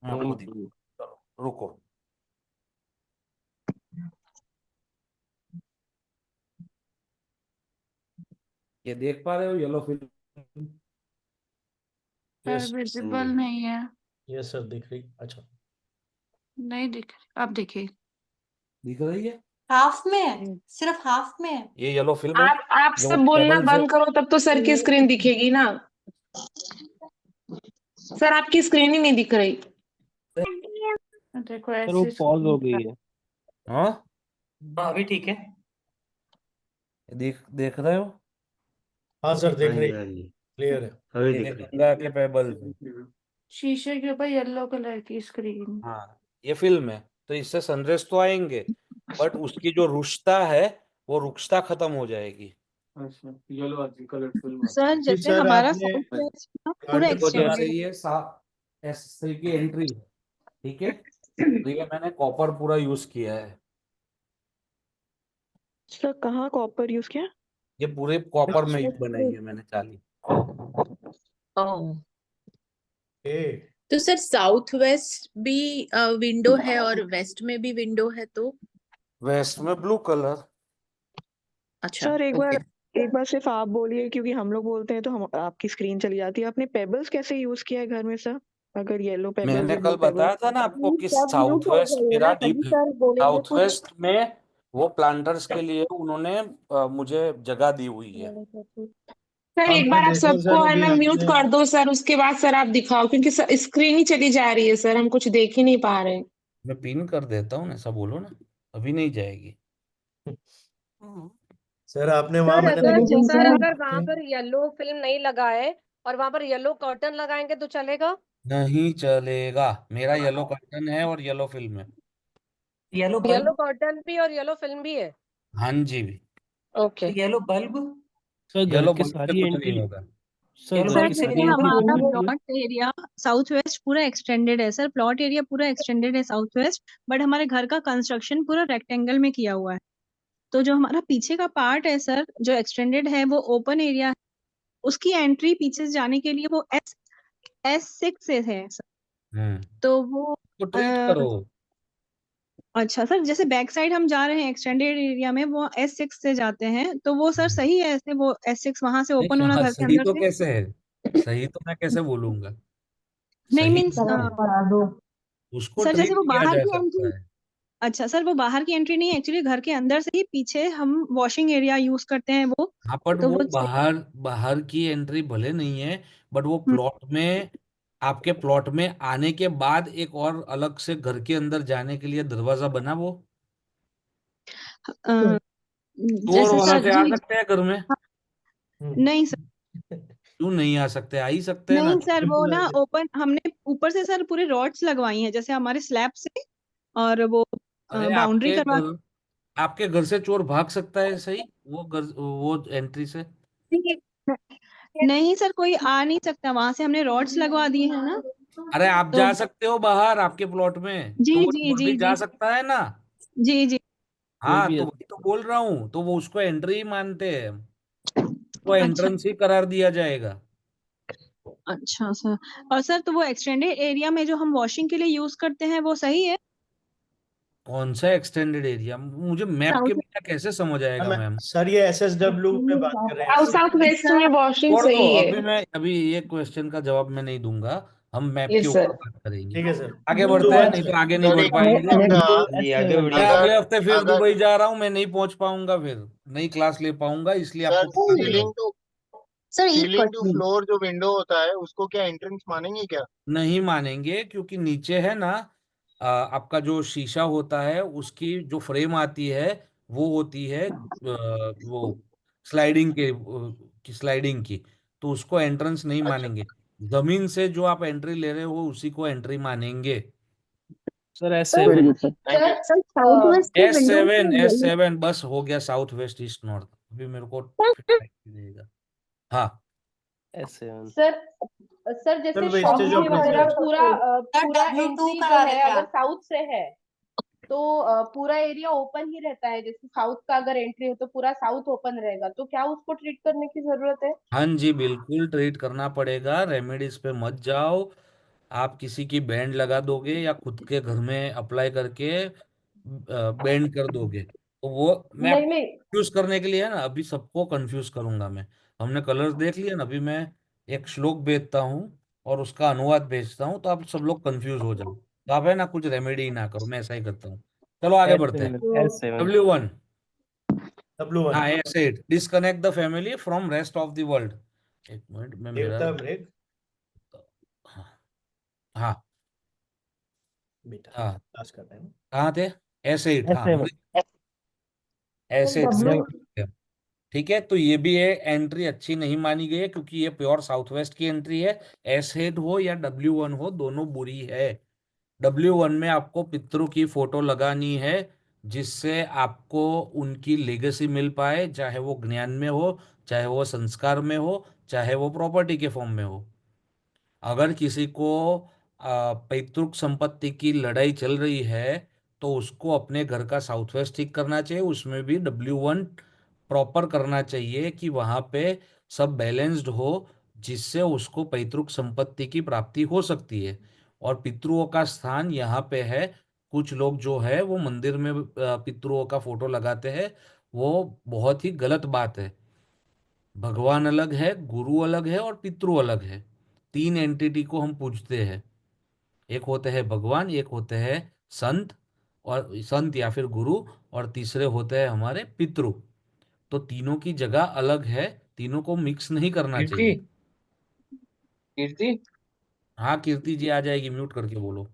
मैं आपको हम्म, दिखा, चलो रुको। ये देख पा रहे हो yellow film? Sir yes visible जी। नहीं है। यस सर, दिख रही। अच्छा, नहीं दिख रही, अब देखिए। दिख रही है? हाफ में है, सिर्फ हाफ में है। ये येलो फिल्म है। आप ये वो सब बोलना केबल से, बंद करो तब तो सर की स्क्रीन दिखेगी ना। सर आपकी स्क्रीन ही नहीं दिख रही। देखो सर वो ऐसी पॉज हो screen गई है। है। हाँ हाँ अभी ठीक है। देख देख रहे हो? हाँ सर, हाँ दिख रही, जी हाँ जी, क्लियर है। अभी ये दिख रही। गंगा के पेबल। शीशे के ऊपर येलो कलर की स्क्रीन। हाँ, ये फिल्म है, तो इससे सनरेज तो आएंगे, बट उसकी जो रुक्षता है वो रुक्षता खत्म हो जाएगी। अच्छा, येलो कलर फिल्म सर जी जैसे सर, हमारा आपने साउथ वेस्ट ना पूरा देखो, कार्टन जैसे एक्सटेंडेड ये S3 की एंट्री है, ठीक है, तो ये मैंने कॉपर पूरा यूज किया है। सर कहाँ कॉपर यूज किया? ये पूरे कॉपर में बनाई है मैंने चाली। ओह। ए तो सर साउथ वेस्ट भी विंडो है और वेस्ट में भी विंडो है तो? वेस्ट में ब्लू कलर। अच्छा सर ओके। एक बार सिर्फ आप बोलिए, क्योंकि हम लोग बोलते हैं तो हम आपकी स्क्रीन चली जाती है। आपने पेबल्स कैसे यूज किया है घर में सर? अगर येलो पेबल्स मैंने या कल ब्लू पेबल्स। बताया था ना आपको कि सब म्यूट साउथ हो वेस्ट जाइए मेरा ना, डीप तभी है। सर बोलेंगे साउथ कुछ। वेस्ट में वो प्लांटर्स के लिए उन्होंने मुझे जगह दी हुई है। सर हाँ एक मैं बार आप देखा सबको सर, है अभी ना म्यूट आपने कर दो सर, उसके बाद सर आप दिखाओ, क्योंकि स्क्रीन ही चली जा रही है सर, हम कुछ देख ही नहीं पा रहे हैं। मैं पिन कर देता हूँ, ऐसा बोलो ना, अभी नहीं जाएगी। सर आपने वहां सर मैंने अगर देखा सर वीडियो अगर वहां आपके। पर येलो फिल्म नहीं लगा है और वहां पर येलो कर्टन लगाएंगे तो चलेगा? नहीं चलेगा, मेरा येलो कर्टन है और येलो फिल्म है। Yellow yellow bulb. कर्टन भी और येलो फिल्म भी है। हाँ जी भी। ओके। Yellow bulb. सर घर येलो के बल्ब से सारी कुछ नहीं एंट्री। होगा। सर येलो घर सर की की जैसे सारी हाँ एंट्री हमारा ओपन वो होती है। प्लॉट एरिया साउथ वेस्ट पूरा एक्सटेंडेड है सर, प्लॉट एरिया पूरा एक्सटेंडेड है साउथ वेस्ट, बट हमारे घर का कंस्ट्रक्शन पूरा रेक्टेंगल में किया हुआ है। तो जो हमारा पीछे का पार्ट है सर, जो एक्सटेंडेड है वो ओपन एरिया है, उसकी एंट्री पीछे से जाने के लिए वो S6 से है सर। तो वो तो ट्रीट करो। अच्छा सर, जैसे बैक साइड हम जा रहे हैं एक्सटेंडेड एरिया में, वो S6 से जाते हैं, तो वो सर सही है ऐसे, वो S6 वहां से ओपन नहीं, होना हाँ घर के सही अंदर तो से? कैसे है? सही तो मैं कैसे बोलूंगा? नहीं सही मीन्स नहीं है, बढ़ा दो उसको सर, जैसे ट्रीट वो किया बाहर जा की सकता एंट्री। है। अच्छा सर, वो बाहर की एंट्री नहीं है एक्चुअली, घर के अंदर से ही पीछे हम वॉशिंग एरिया यूज करते हैं वो। हाँ, पर तो वो वो बाहर बाहर की एंट्री भले नहीं है, बट वो हम्म, प्लॉट में, आपके प्लॉट में आने के बाद एक और अलग से घर के अंदर जाने के लिए दरवाजा बना वो। अ, चोर जैसे वहां सर से आ जी। सकते हैं घर में? हाँ, नहीं सर। क्यों नहीं आ सकते? आ ही सकते हैं ना। नहीं सर, वो ना ओपन हमने ऊपर से सर पूरे रॉड्स लगवाई हैं जैसे हमारे स्लैब से, और वो अरे बाउंड्री करवा। आपके घर से चोर भाग सकता है, सही, वो घर, वो एंट्री से। नहीं सर, कोई आ नहीं सकता वहां से, हमने रॉड्स लगवा दिए हैं ना। अरे आप तो जा सकते हो बाहर आपके प्लॉट में, जी तो वो जी चोर जी भी जा जी सकता है ना। जी जी। कोई हाँ, भी तो ऐसा। वही तो बोल रहा हूँ, तो वो उसको एंट्री ही मानते हैं, तो अच्छा एंट्रेंस ही करार दिया जाएगा। अच्छा सर। और सर तो वो एक्सटेंडेड एरिया में जो हम वॉशिंग के लिए यूज करते हैं वो सही है? कौन सा एक्सटेंडेड एरिया? मुझे मैप के साउथ बिना कैसे समझ आएगा मैम? सर ये SSW में बात कर रहे हैं साउथ सर। साउथ वेस्ट में वॉशिंग छोड़ दो, सही है। अभी ये क्वेश्चन का जवाब मैं नहीं दूंगा। हम मैप के यस ऊपर सर। बात करेंगे। ठीक है सर। आगे तो बढ़ते हैं, नहीं अच्छा, तो आगे नहीं सर बढ़ एक पाएंगे। क्वेश्चन था। जी आगे मैं बढ़िए। अगले अगर हफ्ते फिर अगर दुबई जा रहा हूँ, मैं नहीं पहुंच पाऊंगा, फिर नई क्लास ले पाऊंगा, इसलिए सर आपको पता चला। सीलिंग तो सर एक सीलिंग टू क्वेश्चन। फ्लोर जो विंडो होता है उसको क्या एंट्रेंस मानेंगे क्या? नहीं मानेंगे, क्योंकि नीचे है ना आपका जो शीशा होता है उसकी जो फ्रेम आती है वो होती है वो स्लाइडिंग की स्लाइडिंग की, तो उसको एंट्रेंस नहीं अच्छा मानेंगे। जमीन से जो आप एंट्री ले रहे हो उसी को एंट्री मानेंगे। Sir sir very S7। Good sir. Sir sir south west की विंडोज S7 में येलो। S7 बस हो गया, साउथ वेस्ट ईस्ट नॉर्थ अभी मेरे को फिर देगा। हाँ S7। सर सर सर जैसे शॉप वेस्टेज ऑफ में वगैरह रिसर्च। पूरा सर पूरा W2 एंट्री जो करा है देते अगर आप। साउथ से है तो पूरा एरिया ओपन ही रहता है, जैसे साउथ का अगर एंट्री हो तो पूरा साउथ ओपन रहेगा, तो क्या उसको ट्रीट करने की जरूरत है? हाँ जी, बिल्कुल ट्रीट करना पड़ेगा। रेमेडीज पे मत जाओ। आप किसी की बैंड लगा दोगे या खुद के घर में अप्लाई करके बैंड कर दोगे, तो वो मैं नहीं आपको नहीं कंफ्यूज करने के लिए है ना, अभी सबको कंफ्यूज करूंगा मैं। हमने कलर्स देख लिया ना, अभी मैं एक श्लोक भेजता हूँ और उसका अनुवाद भेजता हूँ, तो आप सब लोग कंफ्यूज हो जाओ, तो आप है ना कुछ रेमेडी ना करो, मैं ऐसा ही करता हूँ। चलो आगे बढ़ते हैं। S7। S7। W1। W1 हाँ, S8 disconnect the family from rest of the world. एक मिनट में मेरा देवता मृग हाँ हाँ बेटा हाँ, पास करते हैं। कहाँ थे? S8, हाँ S7। S8 से W ठीक है, तो ये भी है एंट्री अच्छी नहीं मानी गई है, क्योंकि ये प्योर साउथ वेस्ट की एंट्री है। S8 हो या W1 हो, दोनों बुरी है। W1 में आपको पितरों की फोटो लगानी है, जिससे आपको उनकी लेगेसी मिल पाए, चाहे वो ज्ञान में हो, चाहे वो संस्कार में हो, चाहे वो प्रॉपर्टी के फॉर्म में हो। अगर किसी को पैतृक संपत्ति की लड़ाई चल रही है, तो उसको अपने घर का साउथ वेस्ट ठीक करना चाहिए, उसमें भी W1 प्रॉपर करना चाहिए कि वहां पे सब बैलेंस्ड हो, जिससे उसको पैतृक संपत्ति की प्राप्ति हो सकती है। और पितृओं का स्थान यहाँ पे है। कुछ लोग जो है वो मंदिर में पितृओं का फोटो लगाते हैं, वो बहुत ही गलत बात है। भगवान अलग है, गुरु अलग है और पितृ अलग है। तीन एंटिटी को हम पूजते हैं। एक होते हैं भगवान, एक होते हैं संत, और संत या फिर गुरु, और तीसरे होते हैं हमारे पितृ। तो तीनों की जगह अलग है, तीनों को मिक्स नहीं करना कीर्ति, चाहिए। कीर्ति। हाँ, कीर्ति जी आ जाएगी, म्यूट करके बोलो।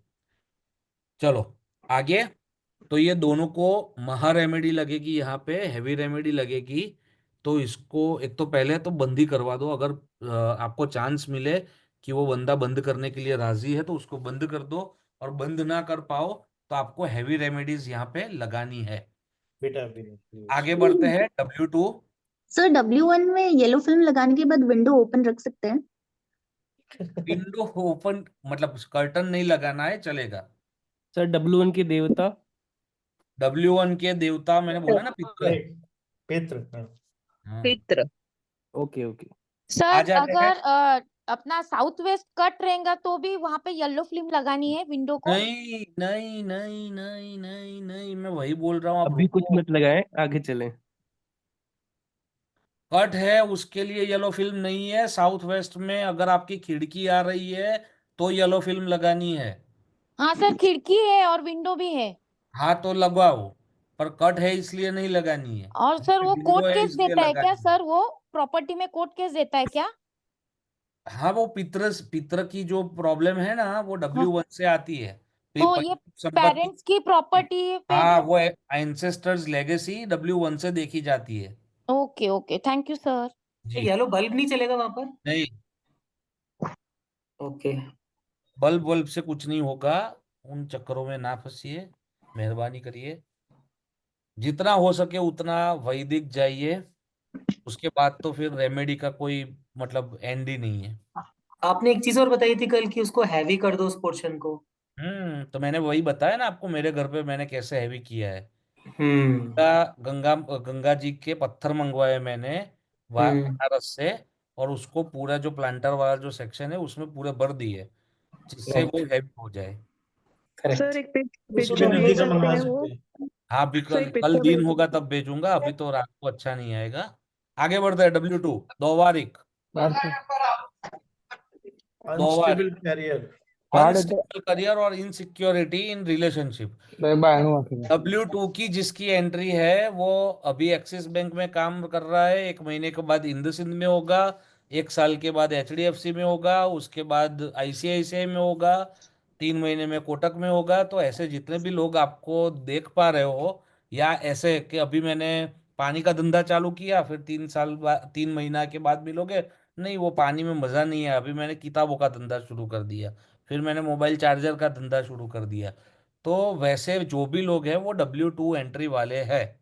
चलो आगे। तो ये दोनों को महा रेमेडी लगेगी, यहाँ पे हैवी रेमेडी लगेगी। तो इसको एक तो पहले तो बंदी करवा दो, अगर आपको चांस मिले कि वो बंदा बंद करने के लिए राजी है तो उसको बंद कर दो। और बंद ना कर पाओ तो आपको हैवी रेमेडीज यहाँ पे लगानी है। बेटा प्लीज। आगे बढ़ते हैं W2। सर W1 में येलो फिल्म लगाने के बाद विंडो ओपन रख सकते हैं? विंडो ओपन मतलब कर्टन नहीं लगाना है, चलेगा। सर W1 के देवता। W1 के देवता मैंने बोला ना, पितर। नहीं पितृ हाँ। हाँ, पित्र। Okay okay. आ सर जाते हैं। अगर अपना साउथ वेस्ट कट रहेगा तो भी वहां पे येलो फिल्म लगानी है विंडो को? नहीं नहीं नहीं नहीं नहीं नहीं, मैं वही बोल रहा हूँ, आप अभी कुछ रुको। मत लगाएं, आगे चलें। कट है उसके लिए येलो फिल्म नहीं है। साउथ वेस्ट में अगर आपकी खिड़की आ रही है तो येलो फिल्म लगानी है। हाँ सर, खिड़की है और विंडो भी है। हाँ तो लगाओ, पर कट है इसलिए नहीं लगानी है। और सर वो विंडो कोर्ट है केस इसलिए देता है क्या? लगानी है। सर वो प्रॉपर्टी में कोर्ट केस देता है क्या? हाँ, वो पितर की जो प्रॉब्लम है ना, वो हाँ, W1 से आती है। तो ये संपत्ति। पेरेंट्स की प्रॉपर्टी पे हाँ, भी। वो एंसेस्टर्स लेगेसी W1 से देखी जाती है। Okay okay, thank you sir. जी। येलो बल्ब नहीं चलेगा वहां पर? नहीं, ओके। बल्ब से कुछ नहीं होगा। उन चक्करों में ना फंसिए, मेहरबानी करिए। जितना हो सके उतना वैदिक जाइए, उसके बाद तो फिर रेमेडी का कोई मतलब एंड ही नहीं है। आपने एक चीज और बताई थी कल कि उसको हैवी कर दो उस पोर्शन को। तो मैंने वही बताया ना आपको, मेरे घर पे मैंने कैसे हैवी किया है। हम्म। गंगा गंगा जी के पत्थर मंगवाए मैंने हम्म। बनारस से, और उसको पूरा जो प्लांटर वाला जो सेक्शन है उसमें पूरे भर दिए, जिससे वो राइट। हैवी हो जाए। Sir correct. एक उससे भी पिक्चर भेज नजदीक सकते मंगवा हैं वो? सकते हैं। हाँ भी सर कल एक कल पिक्चर दिन भेज होगा तब भेजूंगा, अभी तो रात को अच्छा नहीं आएगा। आगे बढ़ते हैं। W2 दोवारिक। दोवारिक अनस्टेबल कैरियर। अनस्टेबल करियर और इनसिक्योरिटी इन रिलेशनशिप। W2 की जिसकी एंट्री है वो अभी एक्सिस बैंक में काम कर रहा है, 1 महीने के बाद इंद सिंध में होगा, 1 साल के बाद HDFC में होगा, उसके बाद ICICI में होगा, 3 महीने में कोटक में होगा। तो ऐसे जितने भी लोग आपको देख पा रहे हो, या ऐसे कि अभी मैंने पानी का धंधा चालू किया, फिर 3 साल बाद, 3 महीना के बाद मिलोगे, नहीं वो पानी में मजा नहीं है, अभी मैंने किताबों का धंधा शुरू कर दिया, फिर मैंने मोबाइल चार्जर का धंधा शुरू कर दिया। तो वैसे जो भी लोग हैं वो W2 एंट्री वाले हैं।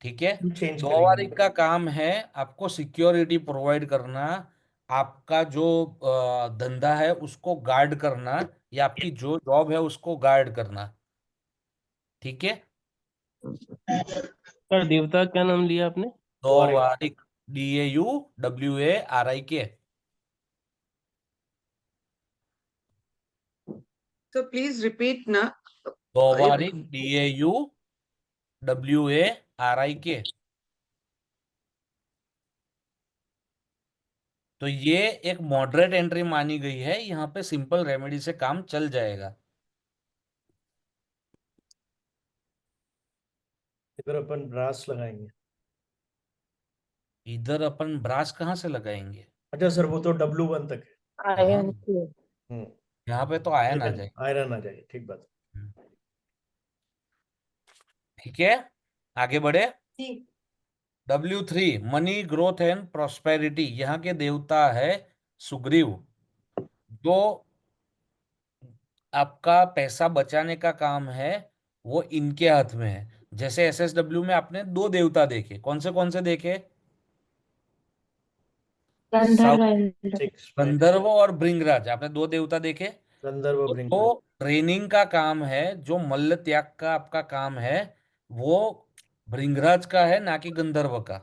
ठीक है। चेंज करेंगे। व्यावहारिक का काम है आपको सिक्योरिटी प्रोवाइड करना, आपका जो धंधा है उसको गार्ड करना, या आपकी जो जॉब है उसको गार्ड करना। ठीक है। सर देवता क्या नाम लिया आपने? व्यावहारिक, DAUWARIK। So please repeat na. व्यावहारिक, DAUWARIK। तो ये एक मॉडरेट एंट्री मानी गई है, यहाँ पे सिंपल रेमेडी से काम चल जाएगा। इधर अपन ब्रास लगाएंगे। इधर अपन ब्रास कहाँ से लगाएंगे? अच्छा सर, वो तो W1 तक है। हाँ, हम्म, यहाँ पे तो आयन आ जाए। आयरन आ जाए, ठीक बात। ठीक है, आगे बढ़े। जी। W3 money growth and prosperity, यहाँ के देवता है सुग्रीव। जो आपका पैसा बचाने का काम है वो इनके हाथ में है। जैसे SSW में आपने 2 देवता देखे, कौन से देखे? गंधर्व गंधर्व और भृंगराज, आपने 2 देवता देखे। गंधर्व तो भृंगराज। ट्रेनिंग का काम है, जो मल्ल त्याग का आपका काम है, वो भृंगराज का है, ना कि गंधर्व का।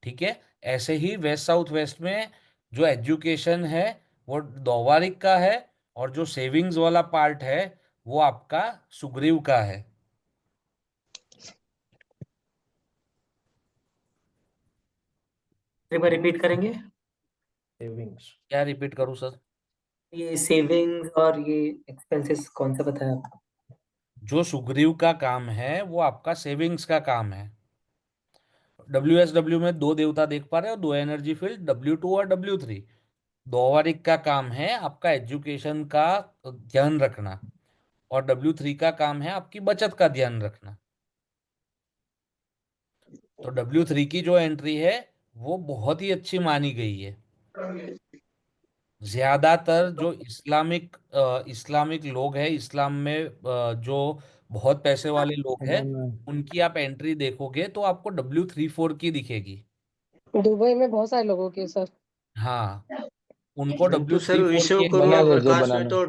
ठीक है। ऐसे ही वेस्ट साउथ वेस्ट में जो एजुकेशन है वो दौवारिक का है, और जो सेविंग्स वाला पार्ट है वो आपका सुग्रीव का है। एक बार रिपीट करेंगे? सेविंग्स क्या रिपीट करूं सर? ये सेविंग्स और ये एक्सपेंसेस कौन सा बताया आपको? जो सुग्रीव का काम है वो आपका सेविंग्स का काम है। WSW में 2 देवता देख पा रहे हो, 2 एनर्जी फील्ड, W2 और W3। दौवारिक का काम है आपका एजुकेशन का ध्यान रखना, और W3 का काम है आपकी बचत का ध्यान रखना। तो W3 की जो एंट्री है वो बहुत ही अच्छी मानी गई है। ज्यादातर जो इस्लामिक लोग हैं, इस्लाम में जो बहुत पैसे वाले लोग हैं, उनकी आप एंट्री देखोगे तो आपको W34 की दिखेगी। दुबई में बहुत सारे लोगों की सर। हाँ, उनको किंतु सर W34 की विश्वकर्मा एंट्री। प्रकाश में तो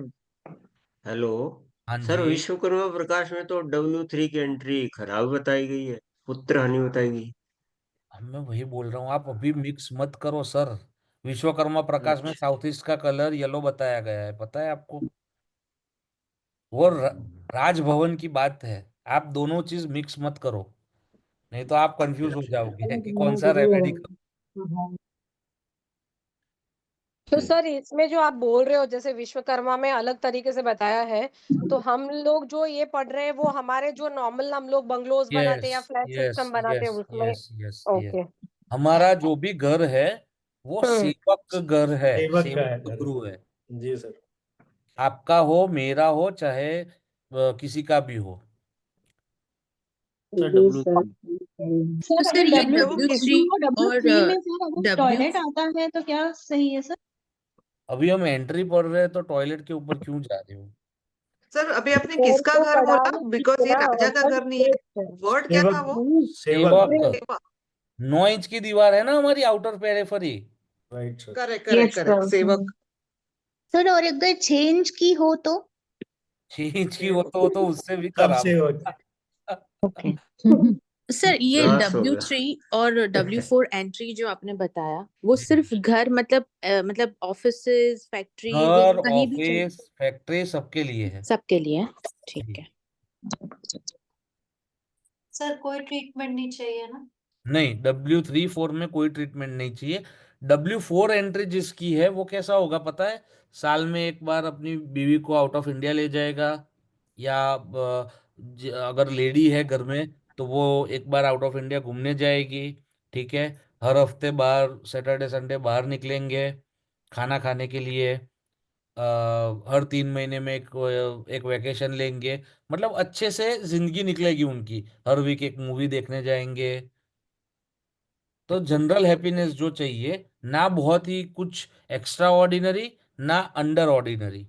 हेलो हाँ सर, जी, विश्वकर्मा प्रकाश में तो W3 की एंट्री खराब बताई गई है, पुत्र हानि बताई गई। मैं वही बोल रहा हूँ, आप अभी मिक्स मत करो सर। विश्वकर्मा प्रकाश में अच्छा साउथ ईस्ट का कलर येलो बताया गया है, पता है आपको? वो राजभवन की बात है, आप दोनों चीज मिक्स मत करो, नहीं तो आप कंफ्यूज हो जाओगे कि कौन सा रेमेडी। तो सर इसमें जो आप बोल रहे हो जैसे विश्वकर्मा में अलग तरीके से बताया है, तो हम लोग जो ये पढ़ रहे हैं वो हमारे जो नॉर्मल हम लोग बंगलोज बनाते हैं यस या फ्लैट यस सिस्टम बनाते हैं यस उसमें। Yes yes yes. ओके। हमारा जो भी घर है वो हम्म। सेवक घर है, सेवक का है सेवक घर। गुरु है। जी सर। आपका हो, मेरा हो, चाहे किसी का भी हो। सर जी W3। सर सर अगर ये डब्ल्यू W2 और और W3 में सर अगर W टॉयलेट आता है तो क्या सही है सर? अभी हम एंट्री पढ़ रहे हैं तो टॉयलेट के ऊपर क्यों जा रहे हो? सर अभी आपने वो किसका तो घर पढ़ा बोला? ही बिकॉज ये ना, राजा का बस घर नहीं है। वर्ड क्या था वो? सेवक। सेवक। 9 इंच की दीवार है ना हमारी outer periphery. Right sir. Correct yes correct correct, sir. सेवक। सर और अगर चेंज की हो तो? 6 इंच की हो तो उससे भी तब खराब। सेवक। ओके। सर ये त्रास हो गया। W3 और W4 एंट्री जो आपने बताया वो सिर्फ घर मतलब ऑफिसेज फैक्ट्रीज या घर, कहीं भी चल ऑफिस, फैक्ट्री सबके लिए है। सबके लिए है? ठीक जी। है। सर कोई ट्रीटमेंट नहीं चाहिए ना? नहीं, W34 में कोई ट्रीटमेंट नहीं चाहिए। W4 एंट्री जिसकी है वो कैसा होगा पता है? साल में एक बार अपनी बीवी को आउट ऑफ इंडिया ले जाएगा, या अगर लेडी है घर में तो वो एक बार आउट ऑफ इंडिया घूमने जाएगी, ठीक है। हर हफ्ते बाहर सैटरडे संडे बाहर निकलेंगे खाना खाने के लिए। हर 3 महीने में एक वैकेशन लेंगे। मतलब अच्छे से जिंदगी निकलेगी उनकी। हर वीक एक मूवी देखने जाएंगे। तो जनरल हैप्पीनेस जो चाहिए, ना बहुत ही कुछ एक्स्ट्रा ऑर्डिनरी, ना अंडर ऑर्डिनरी।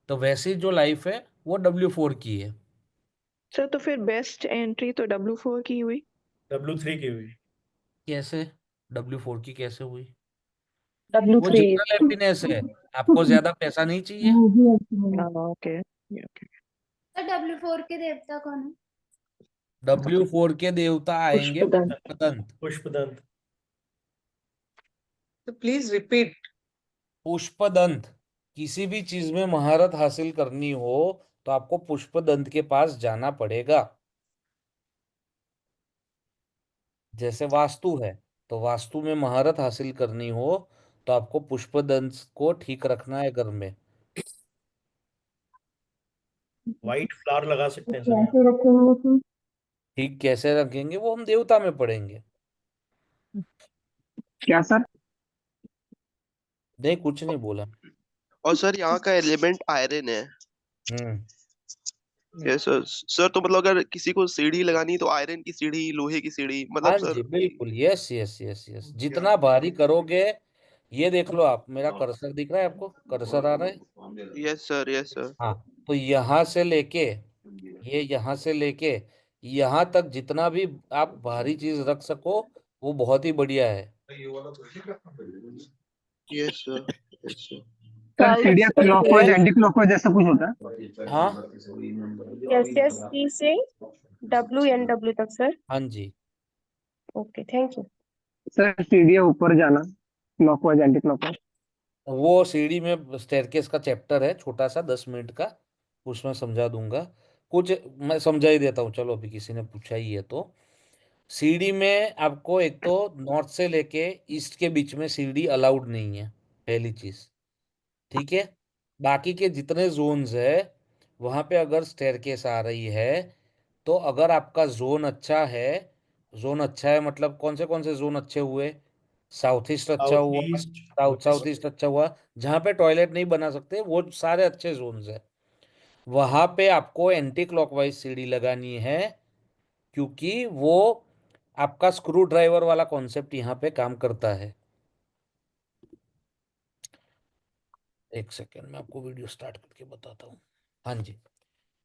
तो वैसी जो लाइफ है वो W4 की है। सर तो फिर बेस्ट एंट्री तो W4 की हुई। W3 की हुई। कैसे W4 की कैसे हुई? वो W3 जनरल हैप्पीनेस है। आपको ज्यादा पैसा नहीं चाहिए। ओके। सर W4 के देवता कौन है? W4 के देवता आएंगे पुष्पदंत। पुष्पदंत। पुष्पदंत। तो प्लीज रिपीट। पुष्पदंत। किसी भी चीज में महारत हासिल करनी हो तो आपको पुष्पदंत के पास जाना पड़ेगा। जैसे वास्तु है, तो वास्तु में महारत हासिल करनी हो तो आपको पुष्पदंत को ठीक रखना है घर में। व्हाइट फ्लावर लगा सकते हैं सर यहाँ। कैसे रखेंगे फिर? ठीक कैसे रखेंगे वो हम देवता में पढ़ेंगे। क्या सर? नहीं, कुछ नहीं बोला। और सर यहाँ का एलिमेंट आयरन है। हम्म। Yes sir. सर तो मतलब अगर किसी को सीढ़ी लगानी तो आयरन की सीढ़ी, लोहे की सीढ़ी, मतलब हाँ सर। जी, बिल्कुल। यस यस यस यस, जितना भारी करोगे। ये देख लो, आप मेरा कर्सर दिख रहा है आपको? कर्सर आ रहा है? Yes sir, yes sir. हाँ। तो यहाँ से लेके, ये यहाँ से लेके यहाँ तक जितना भी आप भारी चीज रख सको, वो बहुत ही बढ़िया है। Yes sir, yes sir. Sir south सीढ़ियाँ से क्लॉकवाइज एंटी क्लॉकवाइज ऐसा कुछ होता है? हाँ SST से WNW तक सर। हाँ जी। Okay thank you. सर सीढ़ियाँ ऊपर जाना क्लॉकवाइज एंटी क्लॉकवाइज। वो सीढ़ी में स्टेयरकेस का चैप्टर है छोटा सा, 10 मिनट का। उसमें समझा दूंगा। कुछ मैं समझा ही देता हूँ, चलो अभी किसी ने पूछा ही है तो। सीढ़ी में आपको एक तो नॉर्थ से लेके ईस्ट के बीच में सीढ़ी अलाउड नहीं है, पहली चीज। ठीक है। बाकी के जितने जोन्स है, वहां पे अगर स्टेयरकेस आ रही है, तो अगर आपका जोन अच्छा है, जोन अच्छा है मतलब कौन से जोन अच्छे हुए? साउथ ईस्ट अच्छा साउथ हुआ। East, south west. ईस्ट अच्छा हुआ। जहाँ पे टॉयलेट नहीं बना सकते वो सारे अच्छे जोन्स है। वहां पे आपको एंटी क्लॉकवाइज सीढ़ी लगानी है, क्योंकि वो आपका स्क्रू ड्राइवर वाला कॉन्सेप्ट यहाँ पे काम करता है। एक सेकेंड में आपको वीडियो स्टार्ट करके बताता हूँ। हाँ जी।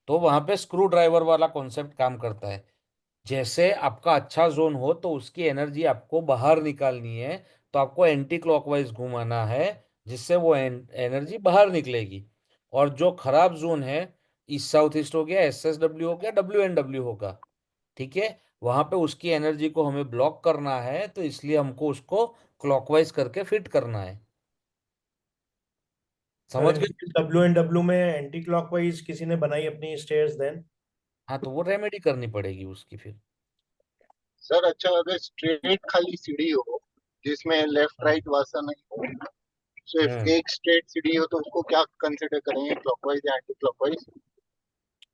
तो वहां पे स्क्रू ड्राइवर वाला कॉन्सेप्ट काम करता है। जैसे आपका अच्छा जोन हो तो उसकी एनर्जी आपको बाहर निकालनी है, तो आपको एंटी क्लॉकवाइज घुमाना है, जिससे वो एनर्जी बाहर निकलेगी। और जो खराब जोन है, ईस्ट साउथ ईस्ट हो गया, SSW हो गया, WNW होगा। ठीक है। वहां पे उसकी एनर्जी को हमें ब्लॉक करना है, तो इसलिए हमको उसको क्लॉकवाइज करके फिट करना है। सर समझ गए? W&W में एंटी क्लॉकवाइज किसी ने बनाई अपनी स्टेयर्स देन। हाँ, तो वो रेमेडी करनी पड़ेगी उसकी फिर। सर अच्छा, अगर स्ट्रेट खाली सीढ़ी हो जिसमें लेफ्ट राइट वैसा नहीं हो, सिर्फ हम्म। एक स्ट्रेट सीढ़ी हो, तो उसको क्या कंसिडर करेंगे, क्लॉकवाइज या एंटी क्लॉकवाइज?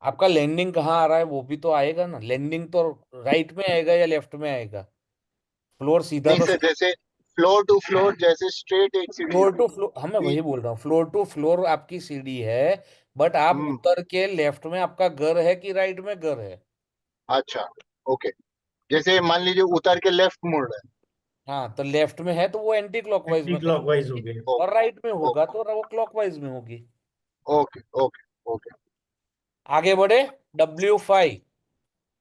आपका लैंडिंग कहाँ आ रहा है वो भी तो आएगा ना। लैंडिंग तो राइट में आएगा या लेफ्ट में आएगा? फ्लोर सीधा नहीं तो, सर, जैसे फ्लोर टू फ्लोर जैसे स्ट्रेट एक सीढ़ी फ्लोर हो। टू फ्लोर, हाँ मैं वही बोल रहा हूँ, फ्लोर टू फ्लोर आपकी सीढ़ी है। बट आप हम्म। उतर के लेफ्ट में आपका घर है कि राइट में घर है? अच्छा, ओके। जैसे मान लीजिए उतर के लेफ्ट मुड़ रहे हाँ, तो लेफ्ट में है तो वो एंटी क्लॉकवाइज एंटी में काम क्लॉकवाइज हो करेगी। गए। और राइट में होगा ओके तो वो क्लॉकवाइज में होगी। Okay okay okay. आगे बढ़े। W5,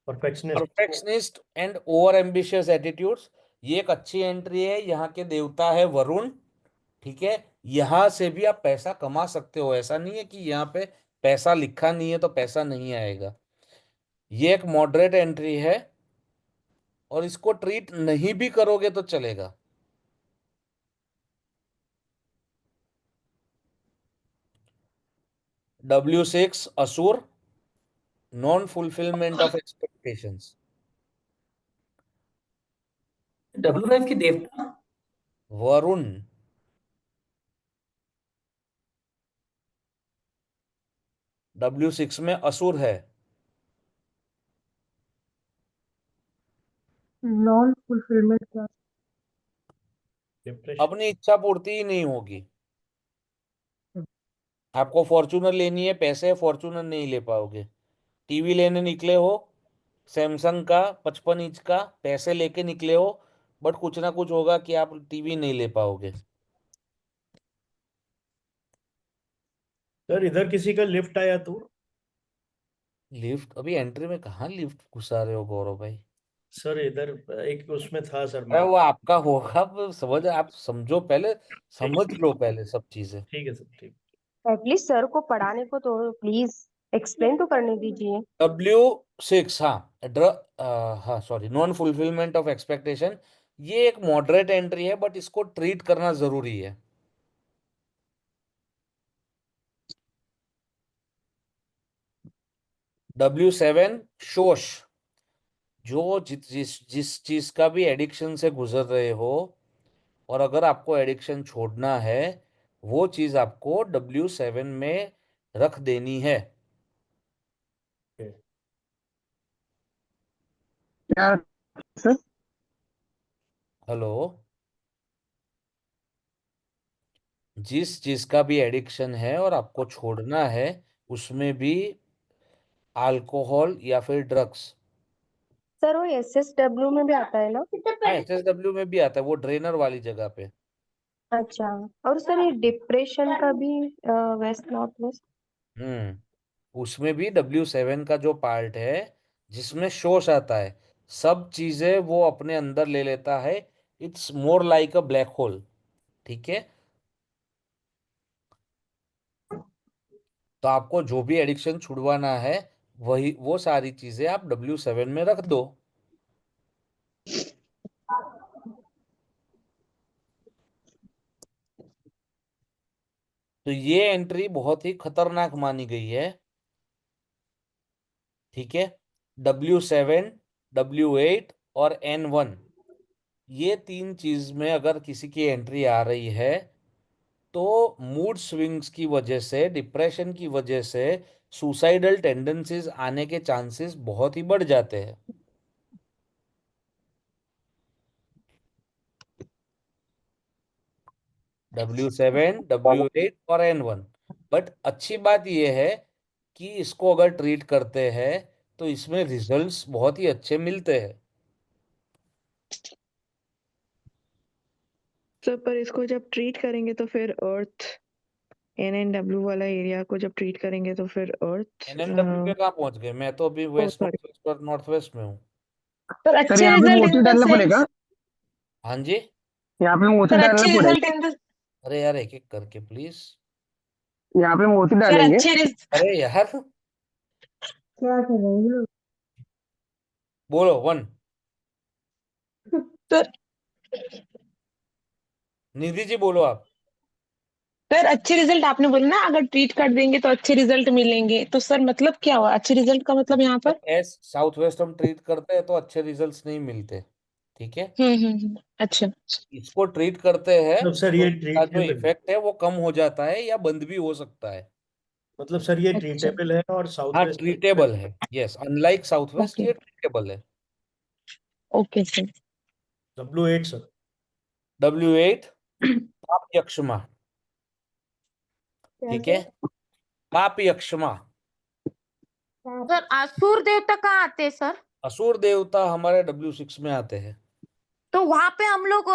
perfectionist. Perfectionist and over ambitious attitudes. ये एक अच्छी एंट्री है। यहाँ के देवता है वरुण। ठीक है। यहां से भी आप पैसा कमा सकते हो, ऐसा नहीं है कि यहाँ पे पैसा लिखा नहीं है तो पैसा नहीं आएगा। ये एक मॉडरेट एंट्री है, और इसको ट्रीट नहीं भी करोगे तो चलेगा। W6 असुर, non fulfilment of expectations. W5 की देवता। वरुण। W6 में असुर है। नॉन फुलफिलमेंट क्या? डिप्रेशन। अपनी इच्छा पूर्ति ही नहीं होगी। आपको फॉर्च्यूनर लेनी है, पैसे फॉर्च्यूनर नहीं ले पाओगे। टीवी लेने निकले हो सैमसंग का 55 इंच का, पैसे लेके निकले हो, बट कुछ ना कुछ होगा कि आप टीवी नहीं ले पाओगे। सर इधर किसी का लिफ्ट आया तो? लिफ्ट अभी एंट्री में कहाँ लिफ्ट घुसा रहे हो गौरव भाई? सर इधर एक उसमें था सर अरे मार्क। वो आपका होगा, अब समझ, आप समझो पहले, समझ लो पहले सब चीजें। ठीक है सर, ठीक। एटलीस्ट सर को पढ़ाने को तो प्लीज एक्सप्लेन तो करने दीजिए। W6, हाँ, हाँ sorry, non fulfilment of expectation, ये एक मॉडरेट एंट्री है, बट इसको ट्रीट करना जरूरी है। W7 शोष, जो जिस जिस जिस चीज का भी एडिक्शन से गुजर रहे हो, और अगर आपको एडिक्शन छोड़ना है, वो चीज आपको W7 में रख देनी है। क्या सर? हेलो, जिस चीज का भी एडिक्शन है और आपको छोड़ना है, उसमें भी अल्कोहल या फिर ड्रग्स। सर वो SSW में भी आता है ना? हाँ, SSW में भी आता है, वो ड्रेनर वाली जगह पे। अच्छा। और सर ये डिप्रेशन का भी वेस्ट नॉर्थ वेस्ट? उसमें भी W7 का जो पार्ट है, जिसमें शोष आता है, सब चीजें वो अपने अंदर ले लेता है। It's more like a black hole. ठीक है, तो आपको जो भी एडिक्शन छुड़वाना है, वही वो सारी चीजें आप W7 में रख दो। तो ये एंट्री बहुत ही खतरनाक मानी गई है। ठीक है, W7, W8 और N1, ये तीन चीज में अगर किसी की एंट्री आ रही है, तो मूड स्विंग्स की वजह से, डिप्रेशन की वजह से, सुसाइडल टेंडेंसीज आने के चांसेस बहुत ही बढ़ जाते हैं। W7, W8 और N1। बट अच्छी बात यह है कि इसको अगर ट्रीट करते हैं, तो इसमें रिजल्ट्स बहुत ही अच्छे मिलते हैं। सर पर इसको जब ट्रीट करेंगे तो फिर अर्थ NNW वाला एरिया को जब ट्रीट करेंगे तो फिर अर्थ NNW पे कहाँ पहुंच गए? मैं तो अभी वेस्ट सॉरी नॉर्थ वेस्ट और नॉर्थ वेस्ट में हूँ। सर सर अच्छे यहाँ पे रिजल्ट मोती इन द डालना सेंस, पड़ेगा? हाँ जी। यहाँ पे मोती सर डालना अच्छे पड़ेगा? रिजल्ट इन द, अरे यार, एक एक करके प्लीज। यहाँ पे मोती सर डालेंगे? अच्छे अरे यार, क्या कर रहे हो बोलो 1। सर? निधि जी बोलो आप। सर अच्छे रिजल्ट आपने बोले ना, अगर ट्रीट कर देंगे तो अच्छे रिजल्ट मिलेंगे, तो सर मतलब क्या हुआ अच्छे रिजल्ट का मतलब यहाँ पर? एस साउथ वेस्ट हम ट्रीट करते हैं तो अच्छे रिजल्ट्स नहीं मिलते। ठीक है, अच्छा। इसको ट्रीट करते हैं मतलब सर तो ये इसका जो ट्रीटेबल, इफेक्ट है वो कम हो जाता है या बंद भी हो सकता है। मतलब सर ये अच्छा। ट्रीटेबल है और साउथ हाँ, वेस्ट में ट्रीटेबल है। Yes, unlike south west, okay ये ट्रीटेबल है। Okay sir. W8 sir. W8 पाप यक्षमा। क्या ठीक है, सर? पाप यक्षमा। सर असुर देवता कहाँ आते हैं सर? असुर देवता हमारे W6 में आते हैं। तो वहां पे हम लोग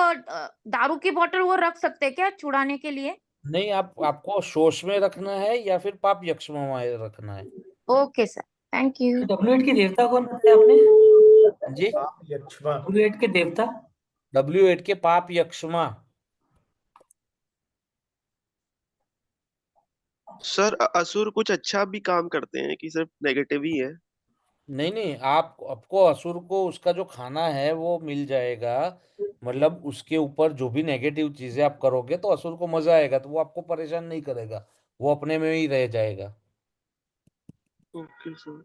दारू की बोतल वो रख सकते हैं क्या छुड़ाने के लिए? नहीं, आपको शोष में रखना है या फिर पाप यक्षमा में रखना है? Okay sir, thank you. W8 के देवता कौन बताया आपने? जी, यक्षमा। W8 के देवता? W8 के पाप यक्षमा। सर असुर कुछ अच्छा भी काम करते हैं कि सिर्फ नेगेटिव ही है? नहीं नहीं, आपको असुर को उसका जो खाना है वो मिल जाएगा। मतलब उसके ऊपर जो भी नेगेटिव चीजें आप करोगे तो असुर को मजा आएगा, तो वो आपको परेशान नहीं करेगा, वो अपने में ही रह जाएगा। Okay sir.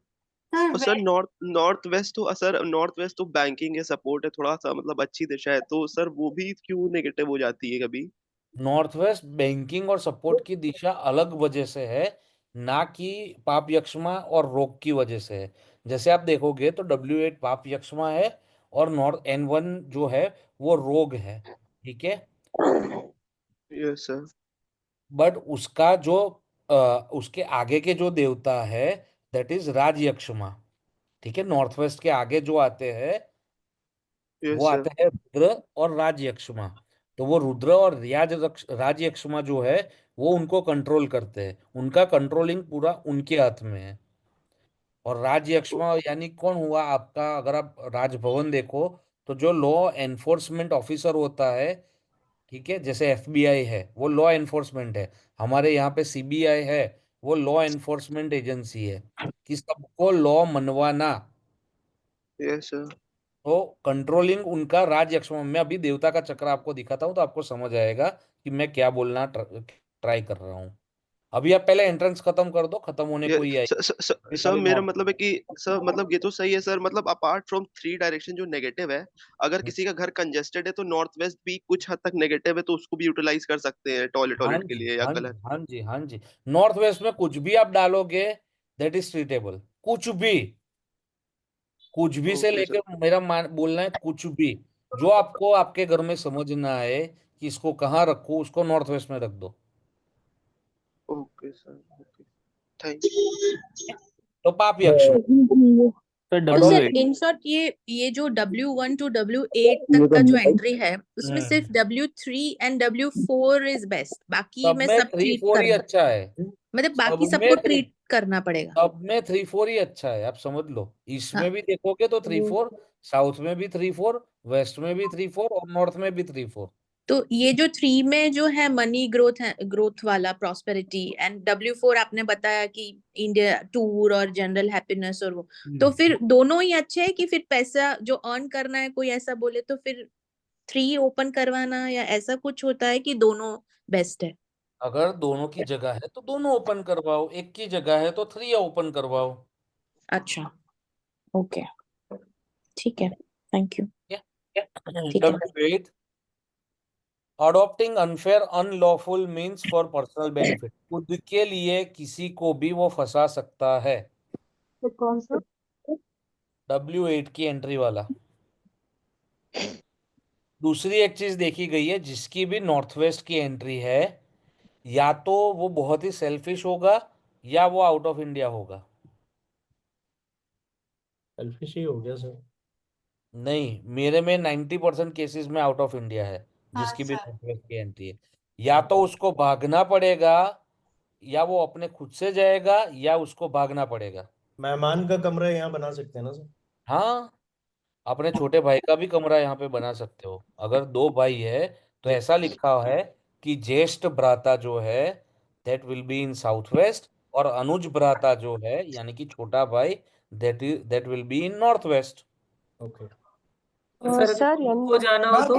सर और सर नॉर्थ वेस्ट तो सर नॉर्थ वेस्ट तो बैंकिंग है, सपोर्ट है, थोड़ा सा मतलब अच्छी दिशा है, तो सर वो भी क्यों नेगेटिव हो जाती है कभी? नॉर्थ वेस्ट बैंकिंग और सपोर्ट की दिशा अलग वजह से है, ना कि पाप यक्षमा और रोग की वजह से है। जैसे आप देखोगे तो W8 पाप यक्षमा है, और नॉर्थ N1 जो है वो रोग है। ठीक है, यस सर। बट उसका जो उसके आगे के जो देवता है दैट इज राजयक्षमा। ठीक है, नॉर्थ वेस्ट के आगे जो आते हैं वो यस सर। आते हैं रुद्र और राजयक्षमा। तो वो रुद्र और राजयक्षमा जो है वो उनको कंट्रोल करते हैं, उनका कंट्रोलिंग पूरा उनके हाथ में है। और राजयक्षमा यानी कौन हुआ आपका, अगर आप राजभवन देखो तो जो लॉ एनफोर्समेंट ऑफिसर होता है, ठीक है, जैसे एफबीआई है वो लॉ एनफोर्समेंट है, हमारे यहाँ पे सीबीआई है वो लॉ एनफोर्समेंट एजेंसी है, कि सबको लॉ मनवाना। Yes sir. तो कंट्रोलिंग उनका राजयक्ष्मा। मैं अभी देवता का चक्र आपको दिखाता हूँ तो आपको समझ आएगा कि मैं क्या बोलना ट्राई कर रहा हूँ। अभी आप पहले एंट्रेंस खत्म कर दो, खत्म होने ये को ही आई, फिर सर खाली मेरा नॉर्थ। मतलब है कि सर मतलब ये तो सही है सर, मतलब अपार्ट फ्रॉम थ्री डायरेक्शन जो नेगेटिव है, अगर किसी का घर कंजेस्टेड है तो नॉर्थ वेस्ट भी कुछ हद तक नेगेटिव है, तो उसको भी यूटिलाइज कर सकते हैं टॉयलेट हाँ टॉयलेट के जी लिए, या हाँ जी गलत? हाँ जी हाँ जी। नॉर्थ वेस्ट में कुछ भी आप डालोगे दैट इज ट्रीटेबल, कुछ भी। कुछ भी से ओके सर। लेकर मेरा बोलना है कुछ भी जो आपको आपके घर में समझ ना आए कि इसको कहाँ रखो, उसको नॉर्थ वेस्ट में रख दो। Okay sir. Okay, thank you. तो पाप यक्षमा सर तो W sir eight in short ये जो W1 to W8 तक का जो एंट्री है उसमें सिर्फ W3 and W4 is best, बाकी सब में में सब थ्री ट्रीट फोर ही करना, अच्छा है। मतलब सब बाकी में सबको थ्री ट्रीट करना पड़ेगा। सब में 3-4 ही अच्छा है, आप समझ लो। ईस्ट हाँ, में भी देखोगे तो 3-4, साउथ में भी 3-4, वेस्ट में भी 3-4 और नॉर्थ में भी 3-4। तो ये जो 3 में जो है मनी ग्रोथ है, ग्रोथ वाला प्रॉस्पेरिटी, एंड W4 आपने बताया कि इंडिया टूर और जनरल हैप्पीनेस और वो, तो फिर दोनों ही अच्छे है कि फिर पैसा जो अर्न करना है कोई ऐसा बोले तो फिर 3 ओपन करवाना, या ऐसा कुछ होता है कि दोनों बेस्ट है? अगर दोनों की जगह है तो दोनों ओपन करवाओ, एक की जगह है तो 3 ओपन करवाओ। अच्छा, ओके, ठीक है, थैंक यू। ठीक है। W8, adopting unfair unlawful means for personal benefit, खुद के लिए किसी को भी वो फंसा सकता है। तो कौन सा? W8 की एंट्री वाला। दूसरी एक चीज देखी गई है, जिसकी भी नॉर्थ वेस्ट की एंट्री है या तो वो बहुत ही सेल्फिश होगा या वो आउट ऑफ इंडिया होगा। सेल्फिश ही हो गया सर। नहीं, मेरे में 90% केसेस में आउट ऑफ इंडिया है हाँ जिसकी भी सर। नॉर्थ वेस्ट की एंट्री है। या तो उसको भागना पड़ेगा, या वो अपने खुद से जाएगा, या उसको भागना पड़ेगा। मेहमान का कमरा यहाँ बना सकते हैं ना सर? हाँ, अपने छोटे भाई का भी कमरा यहाँ पे बना सकते हो। अगर 2 भाई है तो ऐसा लिखा है कि ज्येष्ठ भ्राता जो है that will be in south west, और अनुज भ्राता जो है यानी कि छोटा भाई that will be in north west. Okay. Sir अगर सर किसी को जाना हो तो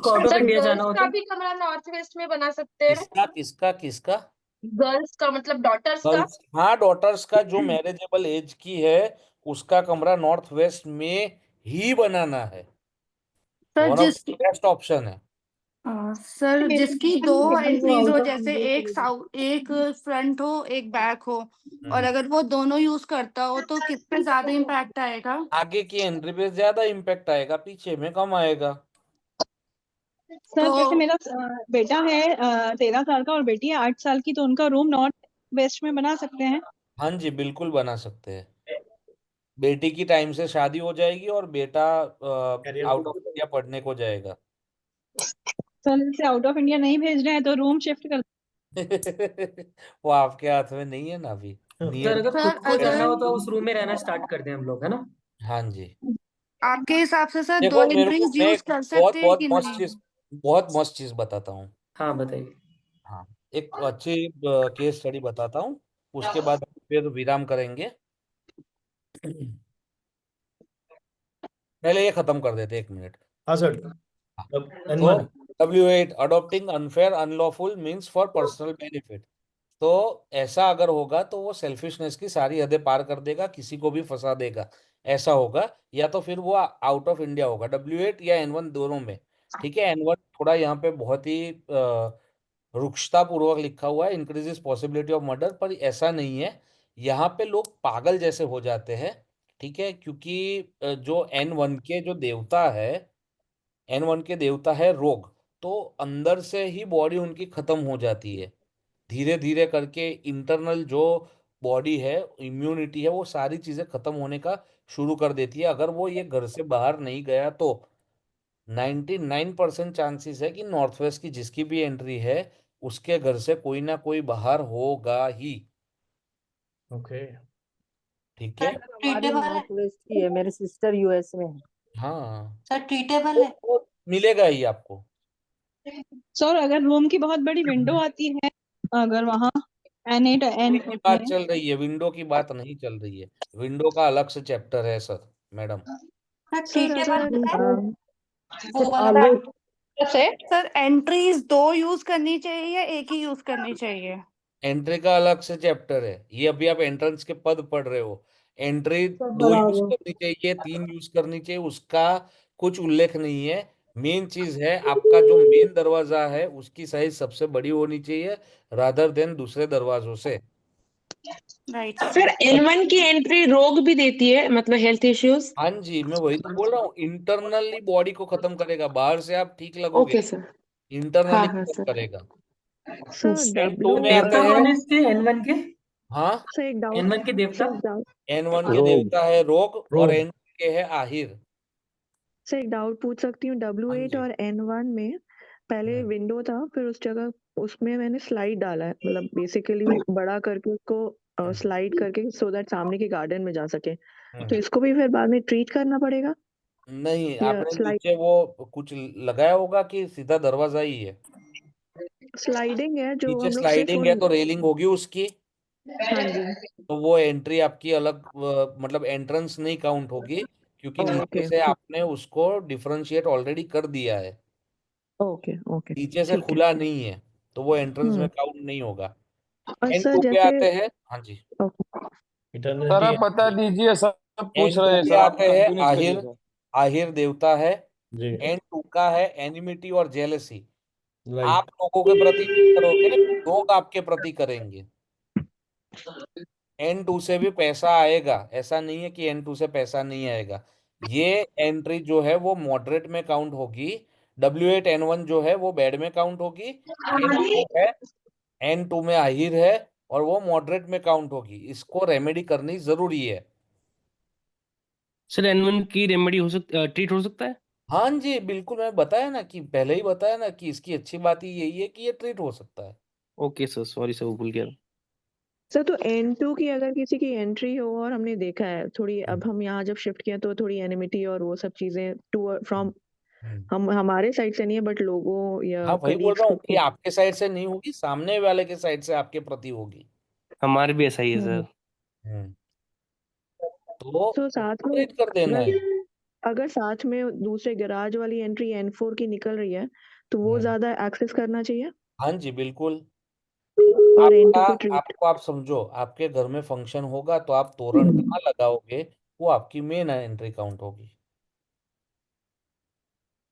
आउट ऑफ सर इंडिया जाना गर्ल्स हो का तो? भी कमरा नॉर्थ वेस्ट में बना सकते हैं? किसका किसका किसका? गर्ल्स का मतलब डॉटर्स का? गर्ल्स, हाँ, डॉटर्स का जो मैरिजेबल एज की है उसका कमरा नॉर्थ वेस्ट में ही बनाना है। सर वन ऑफ जिसकी बेस्ट ऑप्शन है। सर मेरे जिसकी घर 2 में है वो एंट्रीज हो, आउट ऑफ जैसे इंडिया एक चले गए। साउथ, एक फ्रंट हो एक बैक हो, और हम्म। अगर वो दोनों यूज करता हो तो किस पे ज्यादा इम्पैक्ट आएगा? आगे की एंट्री पे ज्यादा इम्पैक्ट आएगा, पीछे में कम आएगा। सर तो जैसे मेरा बेटा है 13 साल का और बेटी है 8 साल की, तो उनका रूम नॉर्थ वेस्ट में बना सकते हैं? हाँ जी, बिल्कुल बना सकते हैं। बेटी की टाइम से शादी हो जाएगी और बेटा कैरियर आउट ऑफ इंडिया पढ़ने को जाएगा। सर जैसे आउट ऑफ इंडिया नहीं भेज रहे हैं तो रूम शिफ्ट कर। वो आपके हाथ में नहीं है ना अभी। सर नियर अगर सर खुद को जाना अगर हो तो उस रूम में रहना स्टार्ट कर दें हम लोग, है ना? हाँ जी। आपके हिसाब से सर 2 देखो, मेरे को एंट्रीज मैं यूज एक कर सकते हैं कि नहीं? बहुत मस्त चीज बताता हूँ। हाँ बताइए। हाँ, एक अच्छी केस स्टडी बताता हूँ, उसके बाद फिर विराम करेंगे। पहले ये खत्म कर देते 1 मिनट। हाँ सर। हाँ, अब तो N1। W8, adopting unfair unlawful means for personal benefit. तो ऐसा अगर होगा तो वो सेल्फिशनेस की सारी हदें पार कर देगा, किसी को भी फंसा देगा, ऐसा होगा। या तो फिर वो आउट ऑफ इंडिया होगा, W8 या N1 दोनों में। ठीक है, N1 थोड़ा यहाँ पे बहुत ही रुक्षता पूर्वक लिखा हुआ है, इंक्रीजेस पॉसिबिलिटी ऑफ मर्डर, पर ऐसा नहीं है। यहाँ पे लोग पागल जैसे हो जाते हैं। ठीक है, क्योंकि जो N1 के जो देवता है, N1 के देवता है रोग। तो अंदर से ही बॉडी उनकी खत्म हो जाती है। धीरे धीरे करके इंटरनल जो बॉडी है, इम्यूनिटी है, वो सारी चीजें खत्म होने का शुरू कर देती है। अगर वो ये घर से बाहर नहीं गया तो 99% चांसेस है कि नॉर्थ वेस्ट की जिसकी भी एंट्री है उसके घर से कोई ना कोई बाहर होगा ही। ओके। ठीक है। हमारी ट्रीटेबल है नॉर्थ वेस्ट की है, मेरी सिस्टर यूएस में है। हाँ, सर, ट्रीटेबल है। वो मिलेगा ही आपको। सर अगर रूम की बहुत बड़ी विंडो आती है, अगर वहाँ N8 की N8 बात में, चल रही है, विंडो की बात नहीं चल रही है। विंडो का अलग से चैप्टर है sir, madam. Sir sir treatable अगर है वो सिर्फ वाला। आलू से सर एंट्रीज 2 यूज करनी चाहिए या एक ही यूज करनी चाहिए? एंट्री का अलग से चैप्टर है। ये अभी आप एंट्रेंस के पद पढ़ रहे हो। एंट्री सब 2 यूज बराबर। करनी चाहिए, 3 यूज करनी चाहिए, उसका कुछ उल्लेख नहीं है। मेन चीज है आपका जो मेन दरवाजा है उसकी साइज सबसे बड़ी होनी चाहिए रादर देन दूसरे दरवाजों से। Right sir sir. N1 की एंट्री रोग भी देती है, मतलब हेल्थ इश्यूज। हाँ जी, मैं वही तो बोल रहा हूँ, इंटरनली बॉडी को खत्म करेगा। बाहर से आप ठीक लगोगे, ओके सर। इंटरनली हाँ हाँ खत्म सर। करेगा। सर N2 में W8 आते देवता हैं। कौन है इसके N1 के? हाँ, से एक डाउट N1 के देवता? से एक डाउट N1 के रोग। देवता है रोग और रोग। N2 के है आहिर। से एक डाउट पूछ सकती हूँ? हाँ W8 जी। और N1 में पहले विंडो था, फिर उस जगह उसमें मैंने स्लाइड डाला है, मतलब बेसिकली बड़ा करके उसको स्लाइड करके सो दैट सामने के गार्डन में जा सके। तो इसको भी फिर बाद में ट्रीट करना पड़ेगा नहीं, या आपने स्लाइड नीचे वो कुछ लगाया होगा कि सीधा दरवाजा ही है? स्लाइडिंग है जो नीचे हम लोग सिर्फ स्लाइडिंग है तो रेलिंग होगी उसकी। हाँ जी। तो वो एंट्री आपकी अलग मतलब एंट्रेंस नहीं काउंट होगी, क्योंकि नीचे ओके से ठीक। आपने उसको डिफरेंशिएट ऑलरेडी कर दिया है। ओके ओके नीचे से ठीक है। खुला नहीं है तो वो एंट्रेंस में हम्म। काउंट नहीं होगा। और सर N2 पे जैसे आते हैं। हाँ जी। ओके सर इटर्निटी आप बता दीजिए, सब पूछ N2 रहे हैं पे सर, आप आते हैं कंटिन्यू करिए आहिर। सर। आहिर देवता है। जी। N2 का है एनिमिटी और जेलसी। राइट। आप लोगों के प्रति नहीं करोगे, लोग आपके प्रति करेंगे। N2 से भी पैसा आएगा, ऐसा नहीं है कि N2 से पैसा नहीं आएगा। ये एंट्री जो है वो मॉडरेट में काउंट होगी। W8 N1 जो है वो बैड में काउंट होगी। N2 है, N2 में आहिर है और वो मॉडरेट में काउंट होगी। इसको रेमेडी करनी जरूरी है। सर N1 की रेमेडी ट्रीट हो सकता है? हाँ जी बिल्कुल, मैं बताया ना कि पहले ही बताया ना कि इसकी अच्छी बात ही यही है कि ये ट्रीट हो सकता है। ओके सर, सॉरी सर, वो भूल गया। सर तो N2 की अगर किसी की एंट्री हो और हमने देखा है थोड़ी, अब हम यहाँ जब शिफ्ट किए तो थोड़ी एनिमिटी और वो सब चीजें टू फ्रॉम हम हमारे साइड से नहीं है बट लोगों या हाँ, वही बोल कलीग्स रहा को हूँ कि आपके साइड से नहीं होगी, सामने वाले के साइड से आपके प्रति होगी। हमारे भी ऐसा ही है सर। हम्म। तो तो साथ में ट्रीट कर देना है। अगर साथ में दूसरे गैराज वाली एंट्री N4 की निकल रही है तो वो ज्यादा एक्सेस करना चाहिए हाँ जी बिल्कुल। और आपका N2 को ट्रीट। आपको आप समझो, आपके घर में फंक्शन होगा तो आप तोरण कहाँ लगाओगे, वो आपकी मेन एंट्री काउंट होगी।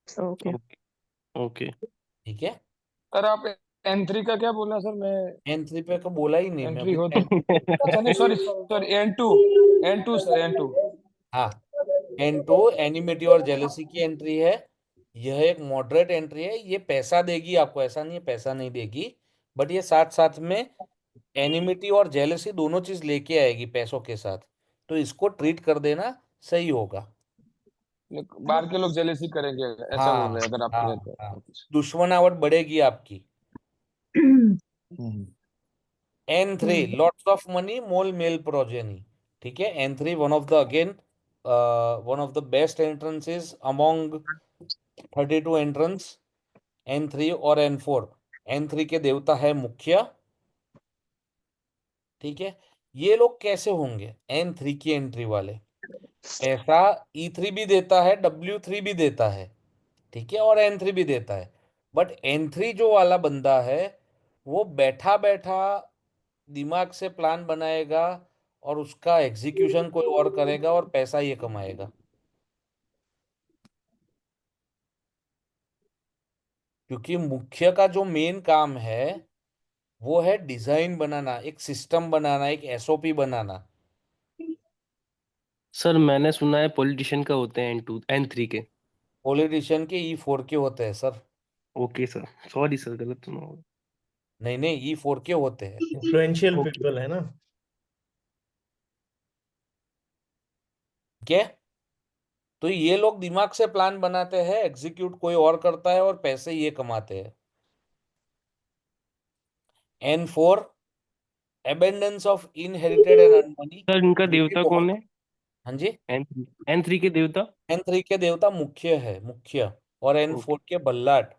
Okay okay. ठीक है। सर आप N3 का क्या बोला सर? मैं N3 पे को बोला ही नहीं, मैं एंट्री अभी हो तो N2 अच्छा नहीं, sorry sorry, N2 sir, N2। हाँ, N2 एनिमिटी और जेलसी की एंट्री है। यह एक मॉडरेट एंट्री है। ये पैसा देगी आपको, ऐसा नहीं है पैसा नहीं देगी, बट ये साथ साथ में एनिमिटी और जेलसी दोनों चीज लेके आएगी पैसों के साथ। तो इसको ट्रीट कर देना सही होगा। बाहर के लोग जेलेसी करेंगे, ऐसा बोल हाँ रहे हैं अगर आप हाँ करें तो। हाँ, दुश्मनावट बढ़ेगी आपकी। N3 lots of money more male progeny. ठीक है। N3 one of the again one of the best entrances among 32 entrance. N3 और N4। N3 के देवता है मुखिया। ठीक है। ये लोग कैसे होंगे N3 की एंट्री वाले? पैसा E3 भी देता है, W3 भी देता है, ठीक है, और N3 भी देता है। बट N3 जो वाला बंदा है वो बैठा बैठा दिमाग से प्लान बनाएगा और उसका एग्जीक्यूशन कोई और करेगा और पैसा ये कमाएगा। क्योंकि मुख्य का जो मेन काम है वो है डिजाइन बनाना, एक सिस्टम बनाना, एक एसओपी बनाना। सर मैंने सुना है पॉलिटिशियन का होते हैं N2 N3 के। पॉलिटिशियन के E4 के होते हैं sir. Okay sir, sorry sir, गलत सुना होगा। नहीं नहीं, E4 के होते हैं। इन्फ्लुएंशियल ओके पीपल है ना। क्या? तो ये लोग दिमाग से प्लान बनाते हैं, एग्जीक्यूट कोई और करता है और पैसे ये कमाते हैं। N4 abundance of inherited and earn money. Sir, इनका ये भी देवता कौन बहुत। है? हाँ जी। N3 के देवता? N3 के देवता मुख्य है, मुख्य। और ओके। N4 के बल्लाट।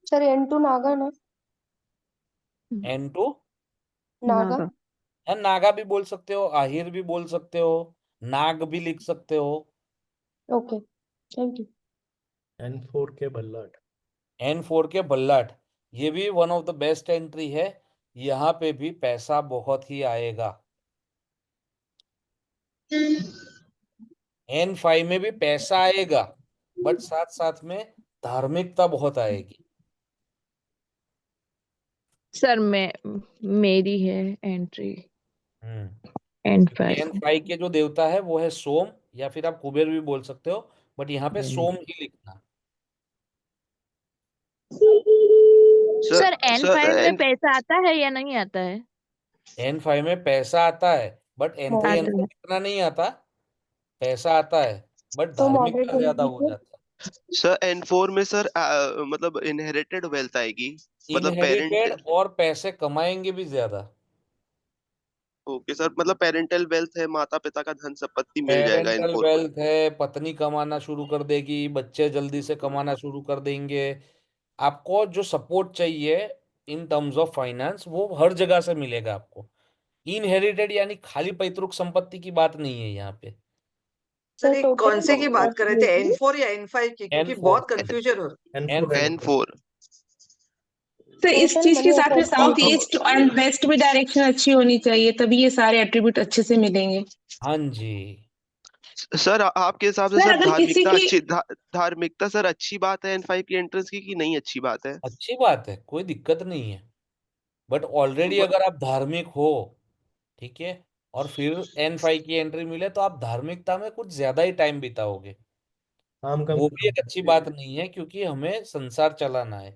सर N2 नागा ना, N2 नागा। नागा। नागा भी बोल सकते हो, आहिर भी बोल सकते हो, नाग भी लिख सकते हो। Okay, thank you. N4 के बल्लाट। N4 के बल्लाट, ये भी one of the best entry है। यहाँ पे भी पैसा बहुत ही आएगा। N5 में भी पैसा आएगा, बट साथ साथ में धार्मिकता बहुत आएगी। सर मैं मेरी है एंट्री क्योंकि N5 में। N5 के जो देवता है वो है सोम, या फिर आप कुबेर भी बोल सकते हो, बट यहाँ पे सोम ही लिखना। सर सर सर N5 में पैसा आता है या नहीं आता है? N5 में पैसा आता है, बट N3 आता N4 है। इतना नहीं आता। पैसा आता है, बट तो मॉडरेट धार्मिकता ज्यादा होगी हो सर। जाता सर N4 में सर मतलब इनहेरिटेड वेल्थ आएगी, है। मतलब इनहेरिटेड और पैसे कमाएंगे भी ज्यादा। ओके सर, मतलब पेरेंटल वेल्थ है, माता पिता का धन संपत्ति मिल जाएगा पेरेंटल N4 में। वेल्थ है, पत्नी कमाना शुरू कर देगी, बच्चे जल्दी से कमाना शुरू कर देंगे। आपको जो सपोर्ट चाहिए इन टर्म्स ऑफ फाइनेंस, वो हर जगह से मिलेगा आपको। इनहेरिटेड यानी खाली पैतृक संपत्ति की बात नहीं है यहाँ पे। सर सर ये कौन टोटल से की बात कर रहे थे, होगी। N4 या N5 की? क्योंकि N4 बहुत कंफ्यूजन हो रहा है। N4 N4 तो इस टोटल चीज के मनी साथ में south opportunity. East and west भी डायरेक्शन अच्छी होनी चाहिए, तभी ये सारे एट्रीब्यूट अच्छे से मिलेंगे। हाँ जी। सर आपके हिसाब से सर सर अगर किसी की धार्मिकता सर अच्छी बात है N5 की एंट्रेंस की, कि नहीं अच्छी बात है? अच्छी बात है, कोई दिक्कत नहीं है। बट ऑलरेडी अगर आप धार्मिक हो, ठीक है, और फिर N5 की एंट्री मिले, तो आप धार्मिकता में कुछ ज्यादा ही टाइम बिताओगे। काम कम वो भी कम एक अच्छी बात नहीं है, क्योंकि हमें संसार चलाना है।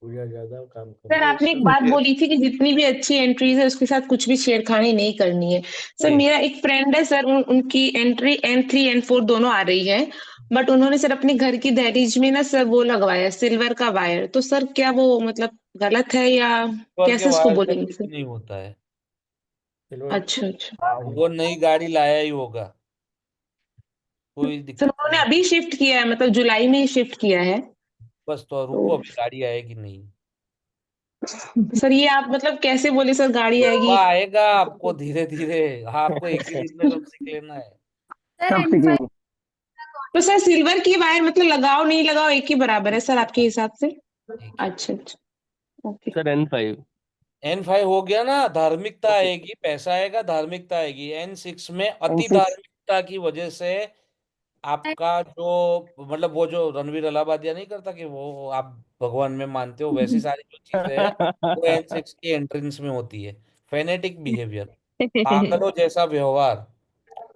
पूजा ज्यादा काम कम। सर आपने एक बात बोली थी कि जितनी भी अच्छी एंट्रीज है उसके साथ कुछ भी छेड़खानी नहीं करनी है। सर नहीं। मेरा एक फ्रेंड है सर, उनकी एंट्री N3 N4 दोनों आ रही है, बट उन्होंने सर अपने घर की दहलीज में ना सर वो लगवाया सिल्वर का वायर, तो सर क्या वो मतलब गलत है या स्वर के कैसे उसको वायर से बोलेंगे कुछ सर? नहीं होता है। अच्छा अच्छा। वो नई गाड़ी लाया ही होगा, कोई सर दिक्कत उन्होंने नहीं। अभी शिफ्ट किया है, मतलब जुलाई में ही शिफ्ट किया है। बस तो तो रुको, अभी गाड़ी आएगी नहीं। सर ये आप मतलब कैसे बोले सर गाड़ी वो आएगी? आएगा आपको धीरे धीरे। आपको एक ही दिन में सब सीख लेना है। सर सब N5 सीखेंगे। तो सर सिल्वर की वायर मतलब लगाओ नहीं लगाओ एक ही बराबर है सर आपके हिसाब से? एक ही। अच्छा अच्छा ओके। Sir N5। N5 हो गया ना, धार्मिकता आएगी, पैसा आएगा, धार्मिकता आएगी। N6 में अति N6 धार्मिकता की वजह से आपका जो, मतलब वो जो रणवीर अलाहाबादिया नहीं करता कि वो आप भगवान में मानते हो, वैसी सारी जो चीजें हैं वो N6 की एंट्रेंस में होती है। फेनेटिक बिहेवियर, पागलों जैसा व्यवहार,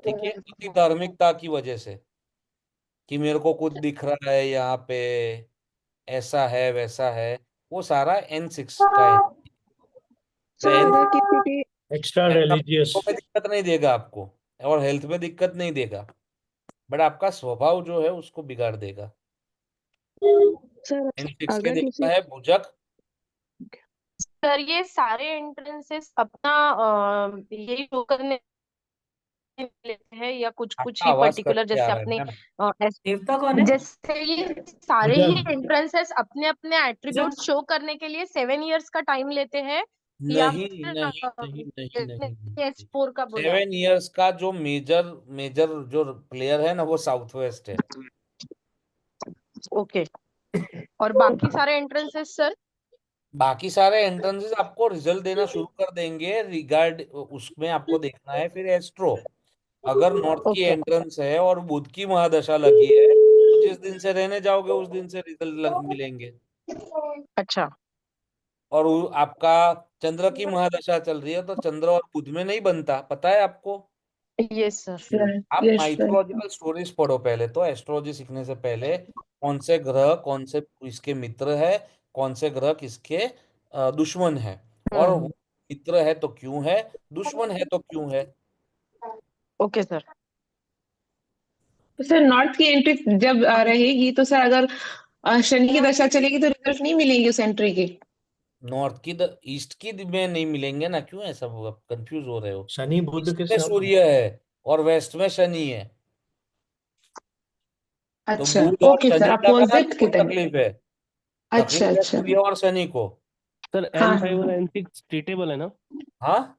ठीक है, अति धार्मिकता की वजह से, कि मेरे को कुछ दिख रहा है यहाँ पे, ऐसा है वैसा है, वो सारा N6 का है। तो सर N अगर किसी की एक्स्ट्रा पैसा रिलीजियस। पैसों में दिक्कत नहीं देगा आपको, और हेल्थ में दिक्कत नहीं देगा, बट आपका स्वभाव जो है उसको बिगाड़ देगा। सर N6 के अगर देवता किसी है भुजक। सर ये सारे एंट्रेंसेस अपना यही शो करने लेते हैं या कुछ कुछ आपका ही आवाज कट पर्टिकुलर, के आ जैसे रहा है अपने मैम। देवता कौन है? जैसे ये सारे ही भुजंग। एंट्रेंसेस अपने अपने एट्रीब्यूट शो करने के लिए 7 इयर्स का टाइम लेते हैं, या नहीं फिर नहीं नहीं नहीं नहीं नहीं। S4 का बोला? 7 इयर्स का जो मेजर मेजर जो प्लेयर है ना, वो साउथ वेस्ट है। ओके, और बाकी सारे एंट्रेंसेस सर? बाकी सारे एंट्रेंसेस आपको रिजल्ट देना शुरू कर देंगे, रिगार्ड उसमें आपको देखना है फिर एस्ट्रो। अगर नॉर्थ की ओके एंट्रेंस है और बुध की महादशा लगी है, तो जिस दिन से रहने जाओगे उस दिन से रिजल्ट मिलेंगे। अच्छा। और आपका चंद्र की महादशा चल रही है, तो चंद्र और बुध में नहीं बनता, पता है आपको? Yes sir. आप यस सर। माइथोलॉजिकल स्टोरीज पढ़ो पहले, तो एस्ट्रोलॉजी सीखने से पहले कौन से ग्रह कौन से इसके मित्र है, कौन से ग्रह किसके दुश्मन है, और वो मित्र है तो क्यों है, दुश्मन है तो क्यों है। Okay sir. तो सर नॉर्थ की एंट्री जब रहेगी तो सर अगर शनि की दशा चलेगी तो रिजल्ट नहीं मिलेंगे उस एंट्री के। नॉर्थ की ईस्ट की में नहीं मिलेंगे ना, क्यों ऐसा कंफ्यूज हो रहे हो। शनि बुध के ईस्ट में साथ। सूर्य है और वेस्ट में शनि है, तो अच्छा बुध और ओके सर, शनि का अपोजिट की तरह। तकलीफ है। अच्छा तकलीफ है अच्छा। सूर्य और शनि को। सर हाँ N5 और हाँ N6 ट्रीटेबल है ना? हाँ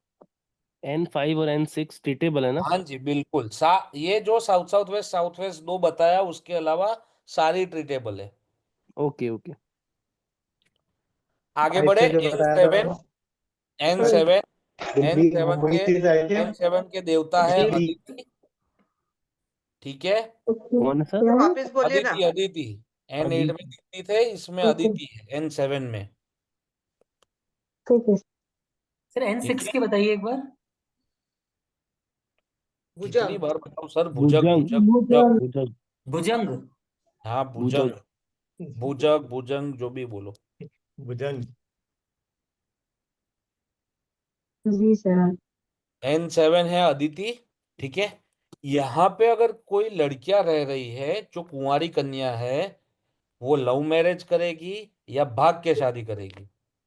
N5 और N6 ट्रीटेबल है ना? हाँ जी बिल्कुल। ये जो साउथ वेस्ट दो बताया, उसके अलावा सारी ट्रीटेबल है। Okay okay. आगे बढ़े। आदित्य जो बताया था वो N7 भी वही चीज आई है। N7 के देवता है डी अदिति। ठीक है, कौन है सर? वापस बोलिए ना। अदिति N8 में दिखती थे, इसमें अदिति है N7 में। सर ठीक N6 है, की बताइए एक बार। कितनी भुजंग। बार बताऊं सर, भुजग भुजंग भुजग भुजग। भुजंग भुजंग। हाँ भुजंग। भुजंग भुजग भुजंग जो भी बोलो। भुजंग। जी सर। N7 है अदिति। ठीक है, यहाँ पे अगर कोई लड़कियां रह रही है जो कुंवारी कन्या है, वो लव मैरिज करेगी या भाग के शादी करेगी,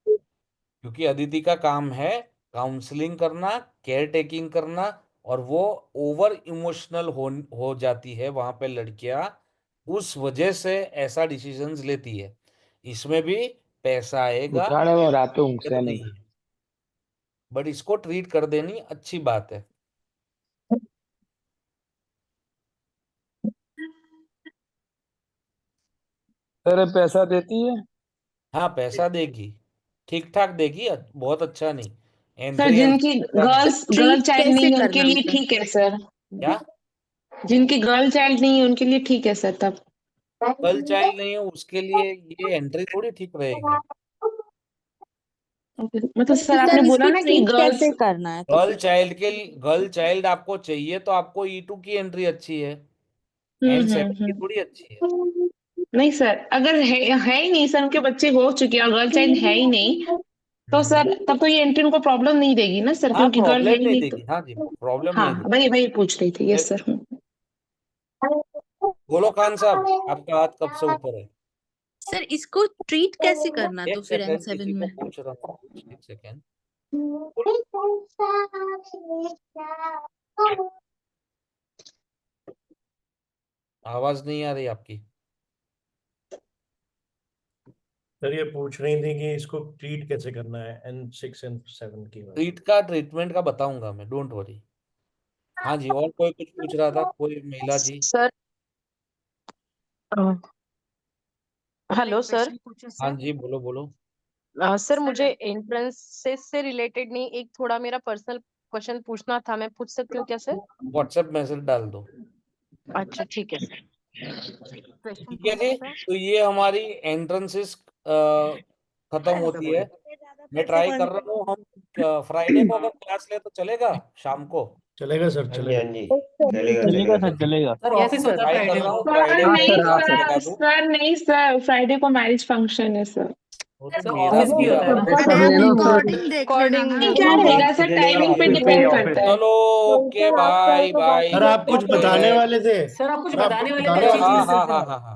क्योंकि अदिति का काम है काउंसलिंग करना, केयर टेकिंग करना, और वो ओवर इमोशनल हो जाती है वहां पे लड़कियां, उस वजह से ऐसा डिसीजंस लेती है। इसमें भी पैसा आएगा, उठाने में रातों दिक्कत से नहीं नहीं। है, बट इसको ट्रीट कर देनी अच्छी बात है। सर पैसा देती है? हाँ पैसा देगी, ठीक ठाक देगी, बहुत अच्छा नहीं। सर, एंट्री जिनकी नहीं। गर्ल ट्रीट चाइल्ड कैसे नहीं है उनके करना लिए सर? ठीक है सर। क्या जिनकी गर्ल चाइल्ड नहीं है उनके लिए ठीक है सर तब। गर्ल चाइल्ड नहीं है उसके लिए ये एंट्री थोड़ी ठीक रहेगी। मतलब सर तो सर आपने बोला इसको ना कि ट्रीट गर्ल्स। कैसे करना है तो फिर? गर्ल चाइल्ड आपको चाहिए तो आपको E2 की एंट्री अच्छी है, N7 की थोड़ी अच्छी है। नहीं सर, अगर है ही नहीं सर, उनके बच्चे हो चुके हैं और गर्ल चाइल्ड है ही नहीं, तो सर तब तो ये एंट्री उनको प्रॉब्लम नहीं देगी ना सर, हाँ क्योंकि गर्ल है प्रॉब्लम ही नहीं नहीं तो। देगी, हाँ जी प्रॉब्लम हाँ नहीं देगी। वही वही पूछ रही थी। Yes sir. बोलो खान साहब, आपका हाथ कब से ऊपर है। सर इसको ट्रीट कैसे करना तो एक फिर सेकंड, N7 किसी को में? पूछ रहा हूँ, एक सेकंड। आवाज नहीं आ रही आपकी। सर ये पूछ रही थी कि इसको ट्रीट कैसे करना है N6 N7 की बात। ट्रीटमेंट का बताऊंगा मैं, डोंट वरी। हाँ जी, और कोई कुछ पूछ रहा था, कोई महिला जी। Sir hello sir. हाँ जी बोलो बोलो। सर मुझे एंट्रेंसेस से रिलेटेड नहीं, एक थोड़ा मेरा पर्सनल क्वेश्चन पूछना था, मैं पूछ सकती हूँ क्या सर? व्हाट्सएप मैसेज डाल दो। अच्छा ठीक है सर। ठीक है जी, तो ये हमारी एंट्रेंसेस खत्म होती है। मैं ट्राई कर रहा हूँ, हम फ्राइडे को अगर क्लास ले तो चलेगा शाम को। चलेगा सर, हाँ जी चलेगा। हाँ जी, चलेगा चलेगा चलेगा सर सर। चलेगा। Sir yes office sir. होता है ट्राई कर फ्राइडे रहा को। हूँ सर फ्राइडे को नहीं क्लास सर, लगा दूँ। सर नहीं सर, फ्राइडे को मैरिज फंक्शन है सर। वो तो सर मेरा ऑफिस भी भी होता है ना। है। अरे आप रिकॉर्डिंग देख लेना अकॉर्डिंग ना। क्या रहेगा एक सर, चलेगा टाइमिंग पे एक डिपेंड रुकेगा। करता है। चलो ओके बाय बाय, सर आप कुछ ओके बताने है। वाले थे। सर आप कुछ सर आप बताने कुछ वाले थे बताने अरे चीफ वाले हाँ थे। हाँ मिनिस्टर हाँ से। हाँ हाँ।